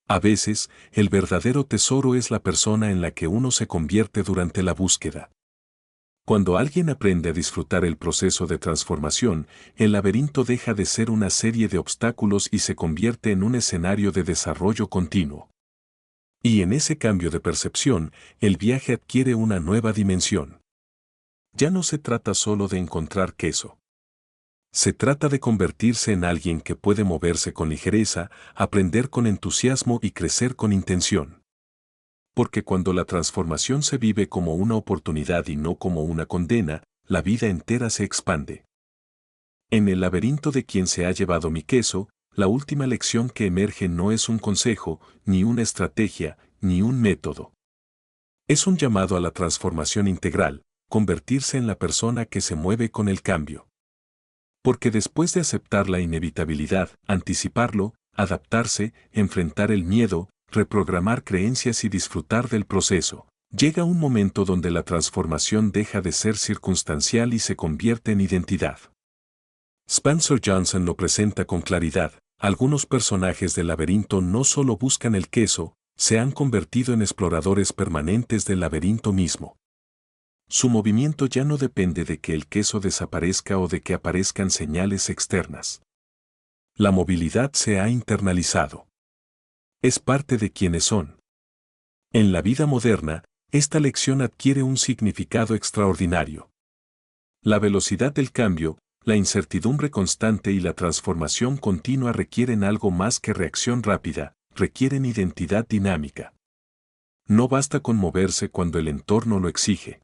Speaker 1: A veces, el verdadero tesoro es la persona en la que uno se convierte durante la búsqueda. Cuando alguien aprende a disfrutar el proceso de transformación, el laberinto deja de ser una serie de obstáculos y se convierte en un escenario de desarrollo continuo. Y en ese cambio de percepción, el viaje adquiere una nueva dimensión. Ya no se trata solo de encontrar queso. Se trata de convertirse en alguien que puede moverse con ligereza, aprender con entusiasmo y crecer con intención. Porque cuando la transformación se vive como una oportunidad y no como una condena, la vida entera se expande. En el laberinto de quien se ha llevado mi queso, la última lección que emerge no es un consejo, ni una estrategia, ni un método. Es un llamado a la transformación integral, convertirse en la persona que se mueve con el cambio. Porque después de aceptar la inevitabilidad, anticiparlo, adaptarse, enfrentar el miedo, reprogramar creencias y disfrutar del proceso, llega un momento donde la transformación deja de ser circunstancial y se convierte en identidad. Spencer Johnson lo presenta con claridad: algunos personajes del laberinto no solo buscan el queso, se han convertido en exploradores permanentes del laberinto mismo. Su movimiento ya no depende de que el queso desaparezca o de que aparezcan señales externas. La movilidad se ha internalizado. Es parte de quienes son. En la vida moderna, esta lección adquiere un significado extraordinario. La velocidad del cambio, la incertidumbre constante y la transformación continua requieren algo más que reacción rápida, requieren identidad dinámica. No basta con moverse cuando el entorno lo exige.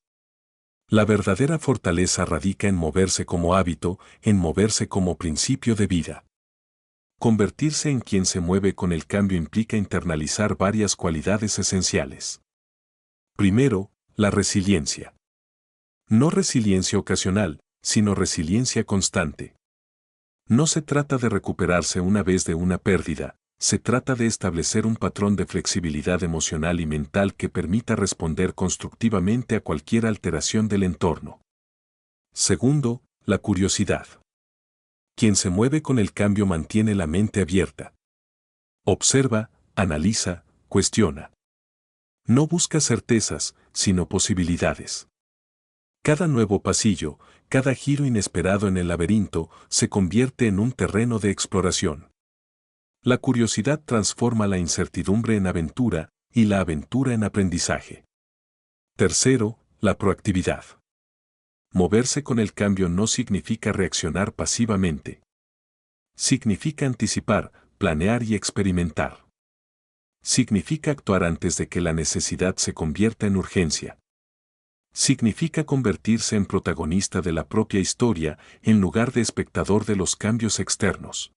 Speaker 1: La verdadera fortaleza radica en moverse como hábito, en moverse como principio de vida. Convertirse en quien se mueve con el cambio implica internalizar varias cualidades esenciales. Primero, la resiliencia. No resiliencia ocasional, sino resiliencia constante. No se trata de recuperarse una vez de una pérdida, se trata de establecer un patrón de flexibilidad emocional y mental que permita responder constructivamente a cualquier alteración del entorno. Segundo, la curiosidad. Quien se mueve con el cambio mantiene la mente abierta. Observa, analiza, cuestiona. No busca certezas, sino posibilidades. Cada nuevo pasillo, cada giro inesperado en el laberinto, se convierte en un terreno de exploración. La curiosidad transforma la incertidumbre en aventura y la aventura en aprendizaje. Tercero, la proactividad. Moverse con el cambio no significa reaccionar pasivamente. Significa anticipar, planear y experimentar. Significa actuar antes de que la necesidad se convierta en urgencia. Significa convertirse en protagonista de la propia historia en lugar de espectador de los cambios externos.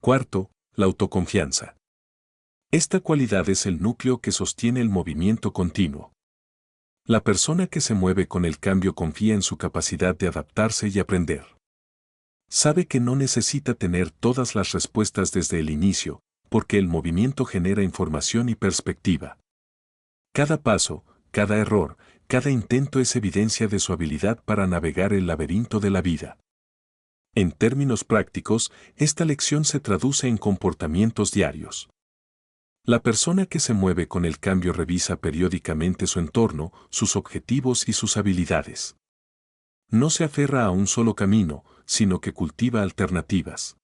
Speaker 1: Cuarto, la autoconfianza. Esta cualidad es el núcleo que sostiene el movimiento continuo. La persona que se mueve con el cambio confía en su capacidad de adaptarse y aprender. Sabe que no necesita tener todas las respuestas desde el inicio, porque el movimiento genera información y perspectiva. Cada paso, cada error, cada intento es evidencia de su habilidad para navegar el laberinto de la vida. En términos prácticos, esta lección se traduce en comportamientos diarios. La persona que se mueve con el cambio revisa periódicamente su entorno, sus objetivos y sus habilidades. No se aferra a un solo camino, sino que cultiva alternativas.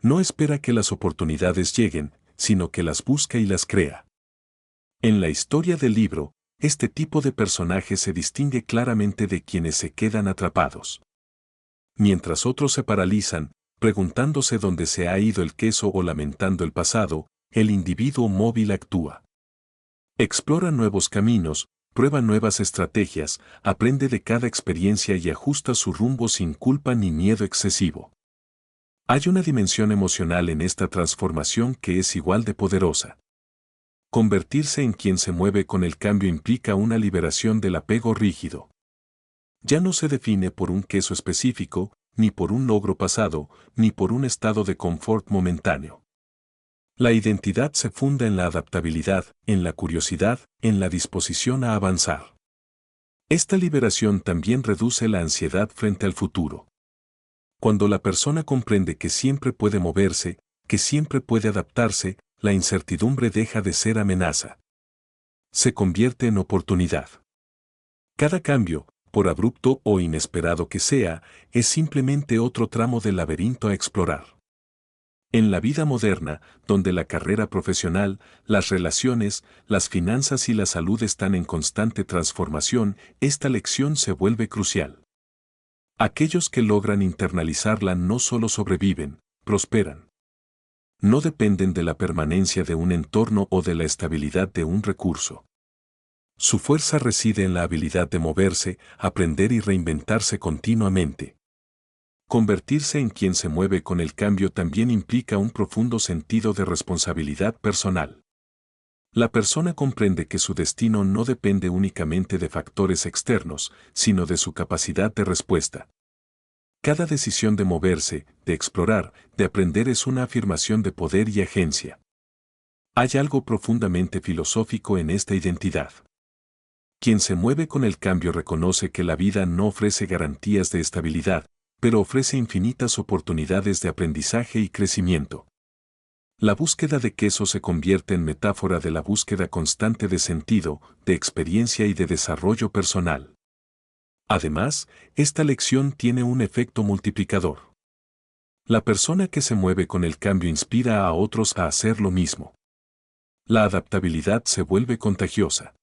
Speaker 1: No espera que las oportunidades lleguen, sino que las busca y las crea. En la historia del libro, este tipo de personaje se distingue claramente de quienes se quedan atrapados. Mientras otros se paralizan, preguntándose dónde se ha ido el queso o lamentando el pasado, el individuo móvil actúa. Explora nuevos caminos, prueba nuevas estrategias, aprende de cada experiencia y ajusta su rumbo sin culpa ni miedo excesivo. Hay una dimensión emocional en esta transformación que es igual de poderosa. Convertirse en quien se mueve con el cambio implica una liberación del apego rígido. Ya no se define por un queso específico, ni por un logro pasado, ni por un estado de confort momentáneo. La identidad se funda en la adaptabilidad, en la curiosidad, en la disposición a avanzar. Esta liberación también reduce la ansiedad frente al futuro. Cuando la persona comprende que siempre puede moverse, que siempre puede adaptarse, la incertidumbre deja de ser amenaza. Se convierte en oportunidad. Cada cambio, por abrupto o inesperado que sea, es simplemente otro tramo del laberinto a explorar. En la vida moderna, donde la carrera profesional, las relaciones, las finanzas y la salud están en constante transformación, esta lección se vuelve crucial. Aquellos que logran internalizarla no solo sobreviven, prosperan. No dependen de la permanencia de un entorno o de la estabilidad de un recurso. Su fuerza reside en la habilidad de moverse, aprender y reinventarse continuamente. Convertirse en quien se mueve con el cambio también implica un profundo sentido de responsabilidad personal. La persona comprende que su destino no depende únicamente de factores externos, sino de su capacidad de respuesta. Cada decisión de moverse, de explorar, de aprender es una afirmación de poder y agencia. Hay algo profundamente filosófico en esta identidad. Quien se mueve con el cambio reconoce que la vida no ofrece garantías de estabilidad, pero ofrece infinitas oportunidades de aprendizaje y crecimiento. La búsqueda de queso se convierte en metáfora de la búsqueda constante de sentido, de experiencia y de desarrollo personal. Además, esta lección tiene un efecto multiplicador. La persona que se mueve con el cambio inspira a otros a hacer lo mismo. La adaptabilidad se vuelve contagiosa.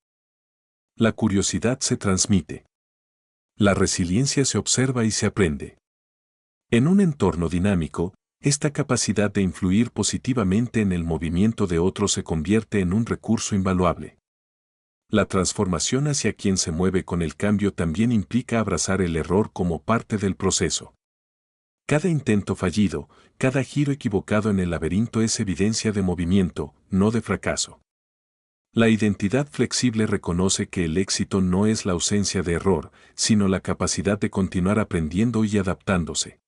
Speaker 1: La curiosidad se transmite. La resiliencia se observa y se aprende. En un entorno dinámico, esta capacidad de influir positivamente en el movimiento de otros se convierte en un recurso invaluable. La transformación hacia quien se mueve con el cambio también implica abrazar el error como parte del proceso. Cada intento fallido, cada giro equivocado en el laberinto es evidencia de movimiento, no de fracaso. La identidad flexible reconoce que el éxito no es la ausencia de error, sino la capacidad de continuar aprendiendo y adaptándose.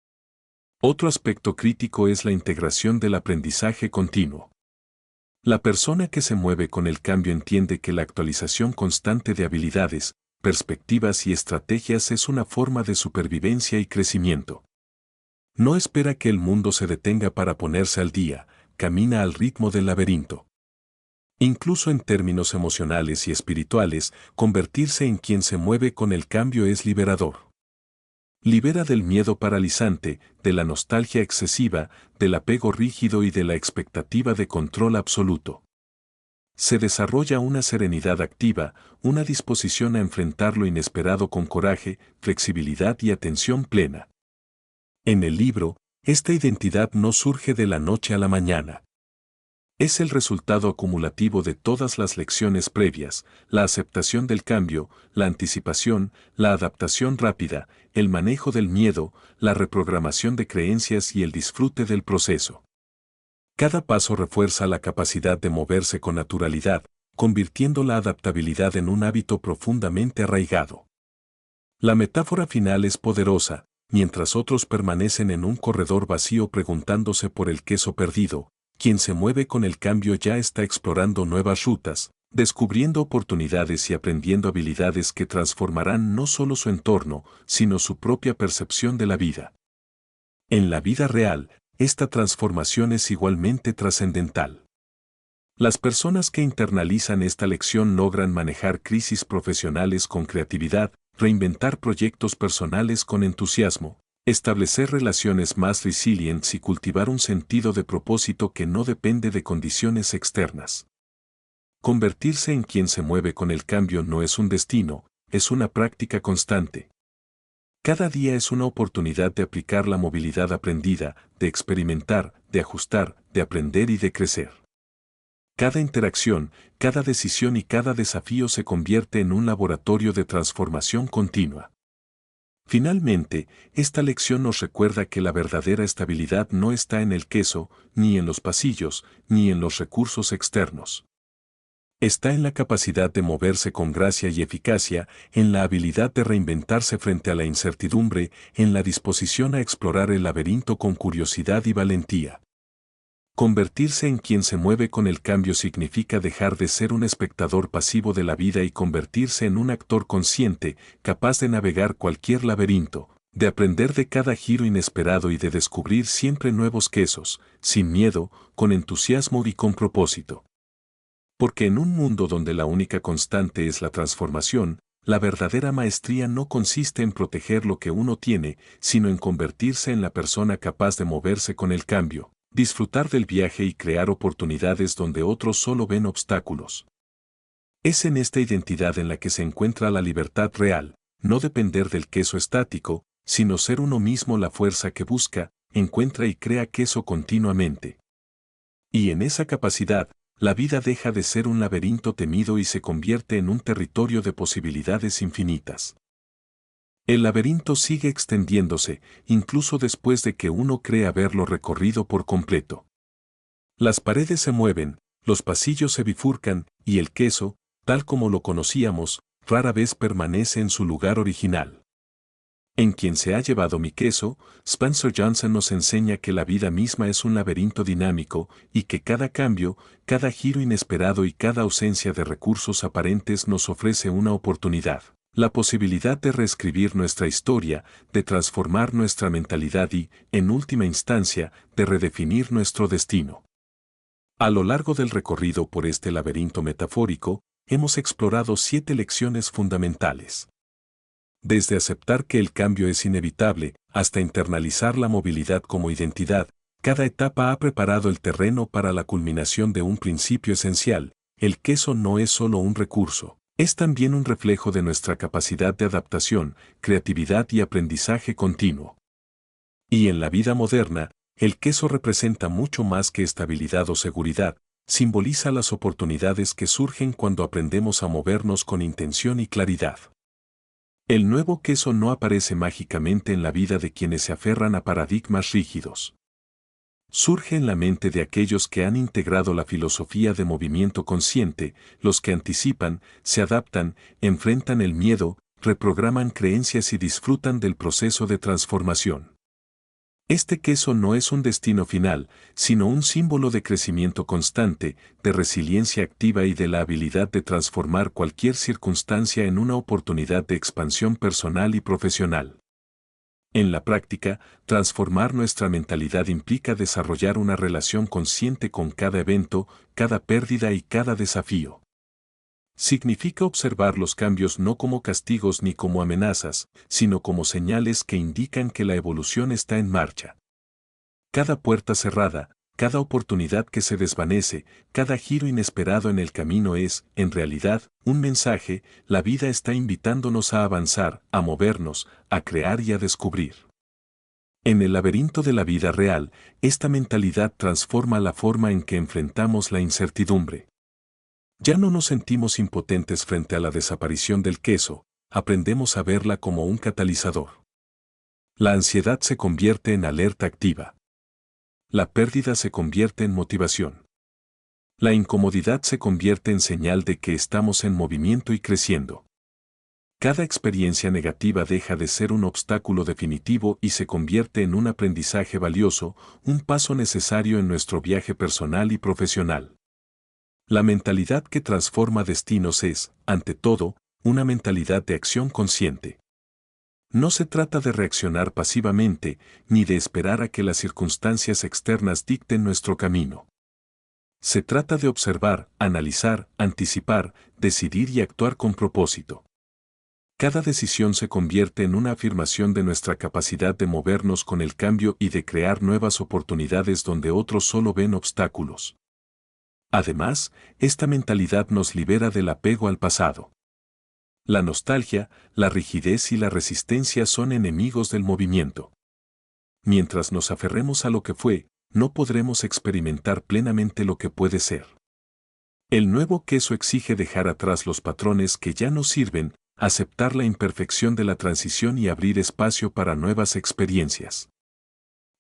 Speaker 1: Otro aspecto crítico es la integración del aprendizaje continuo. La persona que se mueve con el cambio entiende que la actualización constante de habilidades, perspectivas y estrategias es una forma de supervivencia y crecimiento. No espera que el mundo se detenga para ponerse al día, camina al ritmo del laberinto. Incluso en términos emocionales y espirituales, convertirse en quien se mueve con el cambio es liberador. Libera del miedo paralizante, de la nostalgia excesiva, del apego rígido y de la expectativa de control absoluto. Se desarrolla una serenidad activa, una disposición a enfrentar lo inesperado con coraje, flexibilidad y atención plena. En el libro, esta identidad no surge de la noche a la mañana. Es el resultado acumulativo de todas las lecciones previas, la aceptación del cambio, la anticipación, la adaptación rápida, el manejo del miedo, la reprogramación de creencias y el disfrute del proceso. Cada paso refuerza la capacidad de moverse con naturalidad, convirtiendo la adaptabilidad en un hábito profundamente arraigado. La metáfora final es poderosa, mientras otros permanecen en un corredor vacío preguntándose por el queso perdido. Quien se mueve con el cambio ya está explorando nuevas rutas, descubriendo oportunidades y aprendiendo habilidades que transformarán no solo su entorno, sino su propia percepción de la vida. En la vida real, esta transformación es igualmente trascendental. Las personas que internalizan esta lección logran manejar crisis profesionales con creatividad, reinventar proyectos personales con entusiasmo, establecer relaciones más resilientes y cultivar un sentido de propósito que no depende de condiciones externas. Convertirse en quien se mueve con el cambio no es un destino, es una práctica constante. Cada día es una oportunidad de aplicar la movilidad aprendida, de experimentar, de ajustar, de aprender y de crecer. Cada interacción, cada decisión y cada desafío se convierte en un laboratorio de transformación continua. Finalmente, esta lección nos recuerda que la verdadera estabilidad no está en el queso, ni en los pasillos, ni en los recursos externos. Está en la capacidad de moverse con gracia y eficacia, en la habilidad de reinventarse frente a la incertidumbre, en la disposición a explorar el laberinto con curiosidad y valentía. Convertirse en quien se mueve con el cambio significa dejar de ser un espectador pasivo de la vida y convertirse en un actor consciente, capaz de navegar cualquier laberinto, de aprender de cada giro inesperado y de descubrir siempre nuevos quesos, sin miedo, con entusiasmo y con propósito. Porque en un mundo donde la única constante es la transformación, la verdadera maestría no consiste en proteger lo que uno tiene, sino en convertirse en la persona capaz de moverse con el cambio, disfrutar del viaje y crear oportunidades donde otros solo ven obstáculos. Es en esta identidad en la que se encuentra la libertad real, no depender del queso estático, sino ser uno mismo la fuerza que busca, encuentra y crea queso continuamente. Y en esa capacidad, la vida deja de ser un laberinto temido y se convierte en un territorio de posibilidades infinitas. El laberinto sigue extendiéndose, incluso después de que uno cree haberlo recorrido por completo. Las paredes se mueven, los pasillos se bifurcan, y el queso, tal como lo conocíamos, rara vez permanece en su lugar original. En Quien se ha llevado mi queso, Spencer Johnson nos enseña que la vida misma es un laberinto dinámico y que cada cambio, cada giro inesperado y cada ausencia de recursos aparentes nos ofrece una oportunidad. La posibilidad de reescribir nuestra historia, de transformar nuestra mentalidad y, en última instancia, de redefinir nuestro destino. A lo largo del recorrido por este laberinto metafórico, hemos explorado 7 lecciones fundamentales. Desde aceptar que el cambio es inevitable, hasta internalizar la movilidad como identidad, cada etapa ha preparado el terreno para la culminación de un principio esencial. El queso no es solo un recurso, es también un reflejo de nuestra capacidad de adaptación, creatividad y aprendizaje continuo. Y en la vida moderna, el queso representa mucho más que estabilidad o seguridad, simboliza las oportunidades que surgen cuando aprendemos a movernos con intención y claridad. El nuevo queso no aparece mágicamente en la vida de quienes se aferran a paradigmas rígidos. Surge en la mente de aquellos que han integrado la filosofía de movimiento consciente, los que anticipan, se adaptan, enfrentan el miedo, reprograman creencias y disfrutan del proceso de transformación. Este queso no es un destino final, sino un símbolo de crecimiento constante, de resiliencia activa y de la habilidad de transformar cualquier circunstancia en una oportunidad de expansión personal y profesional. En la práctica, transformar nuestra mentalidad implica desarrollar una relación consciente con cada evento, cada pérdida y cada desafío. Significa observar los cambios no como castigos ni como amenazas, sino como señales que indican que la evolución está en marcha. Cada puerta cerrada, cada oportunidad que se desvanece, cada giro inesperado en el camino es, en realidad, un mensaje. La vida está invitándonos a avanzar, a movernos, a crear y a descubrir. En el laberinto de la vida real, esta mentalidad transforma la forma en que enfrentamos la incertidumbre. Ya no nos sentimos impotentes frente a la desaparición del queso, aprendemos a verla como un catalizador. La ansiedad se convierte en alerta activa. La pérdida se convierte en motivación. La incomodidad se convierte en señal de que estamos en movimiento y creciendo. Cada experiencia negativa deja de ser un obstáculo definitivo y se convierte en un aprendizaje valioso, un paso necesario en nuestro viaje personal y profesional. La mentalidad que transforma destinos es, ante todo, una mentalidad de acción consciente. No se trata de reaccionar pasivamente, ni de esperar a que las circunstancias externas dicten nuestro camino. Se trata de observar, analizar, anticipar, decidir y actuar con propósito. Cada decisión se convierte en una afirmación de nuestra capacidad de movernos con el cambio y de crear nuevas oportunidades donde otros solo ven obstáculos. Además, esta mentalidad nos libera del apego al pasado. La nostalgia, la rigidez y la resistencia son enemigos del movimiento. Mientras nos aferremos a lo que fue, no podremos experimentar plenamente lo que puede ser. El nuevo queso exige dejar atrás los patrones que ya no sirven, aceptar la imperfección de la transición y abrir espacio para nuevas experiencias.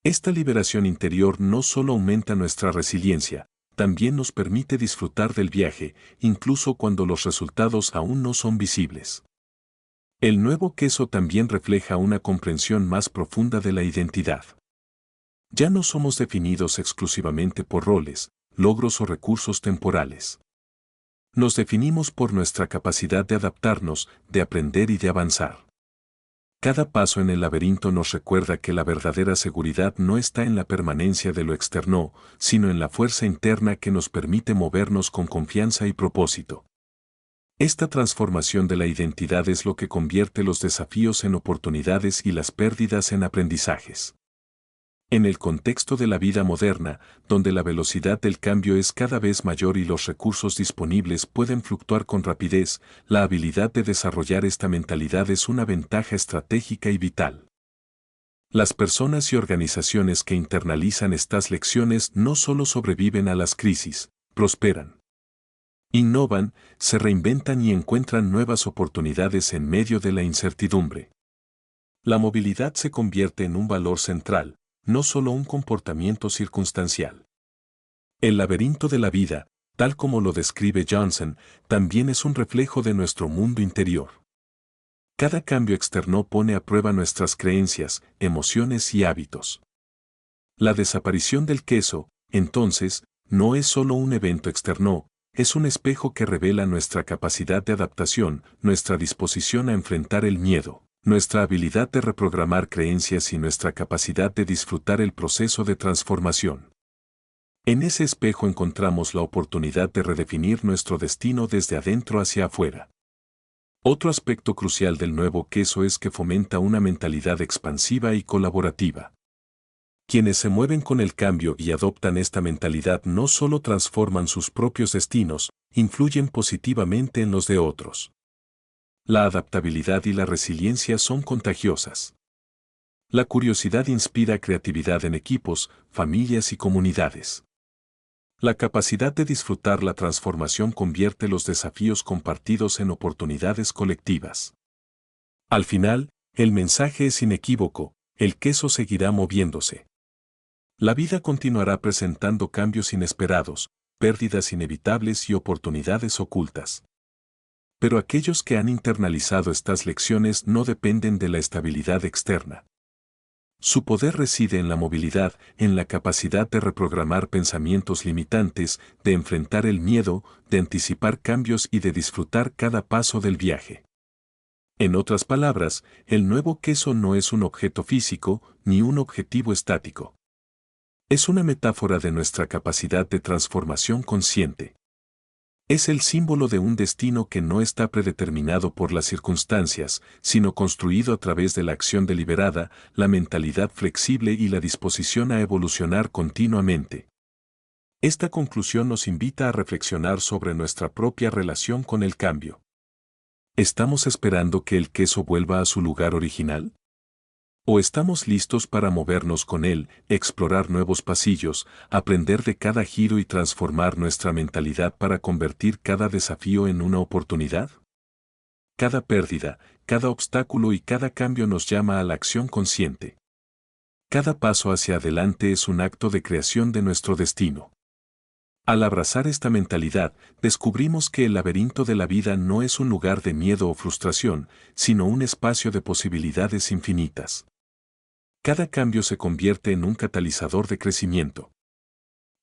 Speaker 1: Esta liberación interior no solo aumenta nuestra resiliencia, también nos permite disfrutar del viaje, incluso cuando los resultados aún no son visibles. El nuevo queso también refleja una comprensión más profunda de la identidad. Ya no somos definidos exclusivamente por roles, logros o recursos temporales. Nos definimos por nuestra capacidad de adaptarnos, de aprender y de avanzar. Cada paso en el laberinto nos recuerda que la verdadera seguridad no está en la permanencia de lo externo, sino en la fuerza interna que nos permite movernos con confianza y propósito. Esta transformación de la identidad es lo que convierte los desafíos en oportunidades y las pérdidas en aprendizajes. En el contexto de la vida moderna, donde la velocidad del cambio es cada vez mayor y los recursos disponibles pueden fluctuar con rapidez, la habilidad de desarrollar esta mentalidad es una ventaja estratégica y vital. Las personas y organizaciones que internalizan estas lecciones no solo sobreviven a las crisis, prosperan. Innovan, se reinventan y encuentran nuevas oportunidades en medio de la incertidumbre. La movilidad se convierte en un valor central, no solo un comportamiento circunstancial. El laberinto de la vida, tal como lo describe Johnson, también es un reflejo de nuestro mundo interior. Cada cambio externo pone a prueba nuestras creencias, emociones y hábitos. La desaparición del queso, entonces, no es solo un evento externo, es un espejo que revela nuestra capacidad de adaptación, nuestra disposición a enfrentar el miedo, nuestra habilidad de reprogramar creencias y nuestra capacidad de disfrutar el proceso de transformación. En ese espejo encontramos la oportunidad de redefinir nuestro destino desde adentro hacia afuera. Otro aspecto crucial del nuevo queso es que fomenta una mentalidad expansiva y colaborativa. Quienes se mueven con el cambio y adoptan esta mentalidad no solo transforman sus propios destinos, influyen positivamente en los de otros. La adaptabilidad y la resiliencia son contagiosas. La curiosidad inspira creatividad en equipos, familias y comunidades. La capacidad de disfrutar la transformación convierte los desafíos compartidos en oportunidades colectivas. Al final, el mensaje es inequívoco: el queso seguirá moviéndose. La vida continuará presentando cambios inesperados, pérdidas inevitables y oportunidades ocultas. Pero aquellos que han internalizado estas lecciones no dependen de la estabilidad externa. Su poder reside en la movilidad, en la capacidad de reprogramar pensamientos limitantes, de enfrentar el miedo, de anticipar cambios y de disfrutar cada paso del viaje. En otras palabras, el nuevo queso no es un objeto físico ni un objetivo estático. Es una metáfora de nuestra capacidad de transformación consciente. Es el símbolo de un destino que no está predeterminado por las circunstancias, sino construido a través de la acción deliberada, la mentalidad flexible y la disposición a evolucionar continuamente. Esta conclusión nos invita a reflexionar sobre nuestra propia relación con el cambio. ¿Estamos esperando que el queso vuelva a su lugar original? ¿O estamos listos para movernos con él, explorar nuevos pasillos, aprender de cada giro y transformar nuestra mentalidad para convertir cada desafío en una oportunidad? Cada pérdida, cada obstáculo y cada cambio nos llama a la acción consciente. Cada paso hacia adelante es un acto de creación de nuestro destino. Al abrazar esta mentalidad, descubrimos que el laberinto de la vida no es un lugar de miedo o frustración, sino un espacio de posibilidades infinitas. Cada cambio se convierte en un catalizador de crecimiento.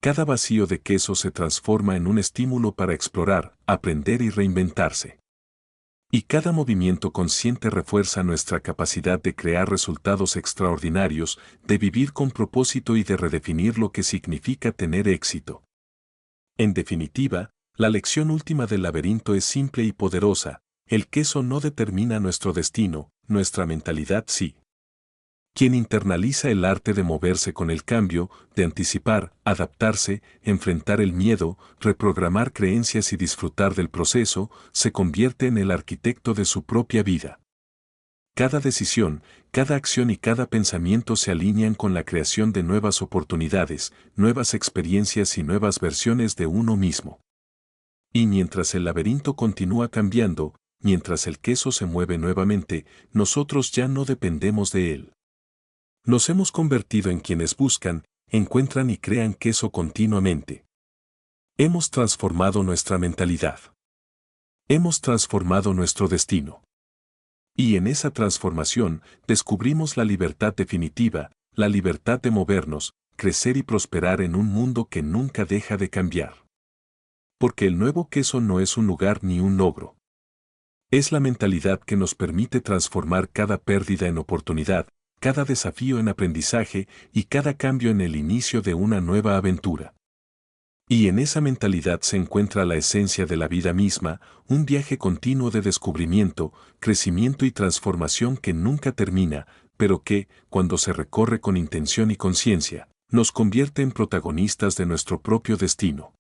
Speaker 1: Cada vacío de queso se transforma en un estímulo para explorar, aprender y reinventarse. Y cada movimiento consciente refuerza nuestra capacidad de crear resultados extraordinarios, de vivir con propósito y de redefinir lo que significa tener éxito. En definitiva, la lección última del laberinto es simple y poderosa: el queso no determina nuestro destino, nuestra mentalidad sí. Quien internaliza el arte de moverse con el cambio, de anticipar, adaptarse, enfrentar el miedo, reprogramar creencias y disfrutar del proceso, se convierte en el arquitecto de su propia vida. Cada decisión, cada acción y cada pensamiento se alinean con la creación de nuevas oportunidades, nuevas experiencias y nuevas versiones de uno mismo. Y mientras el laberinto continúa cambiando, mientras el queso se mueve nuevamente, nosotros ya no dependemos de él. Nos hemos convertido en quienes buscan, encuentran y crean queso continuamente. Hemos transformado nuestra mentalidad. Hemos transformado nuestro destino. Y en esa transformación descubrimos la libertad definitiva, la libertad de movernos, crecer y prosperar en un mundo que nunca deja de cambiar. Porque el nuevo queso no es un lugar ni un logro. Es la mentalidad que nos permite transformar cada pérdida en oportunidad, cada desafío en aprendizaje y cada cambio en el inicio de una nueva aventura. Y en esa mentalidad se encuentra la esencia de la vida misma, un viaje continuo de descubrimiento, crecimiento y transformación que nunca termina, pero que, cuando se recorre con intención y conciencia, nos convierte en protagonistas de nuestro propio destino.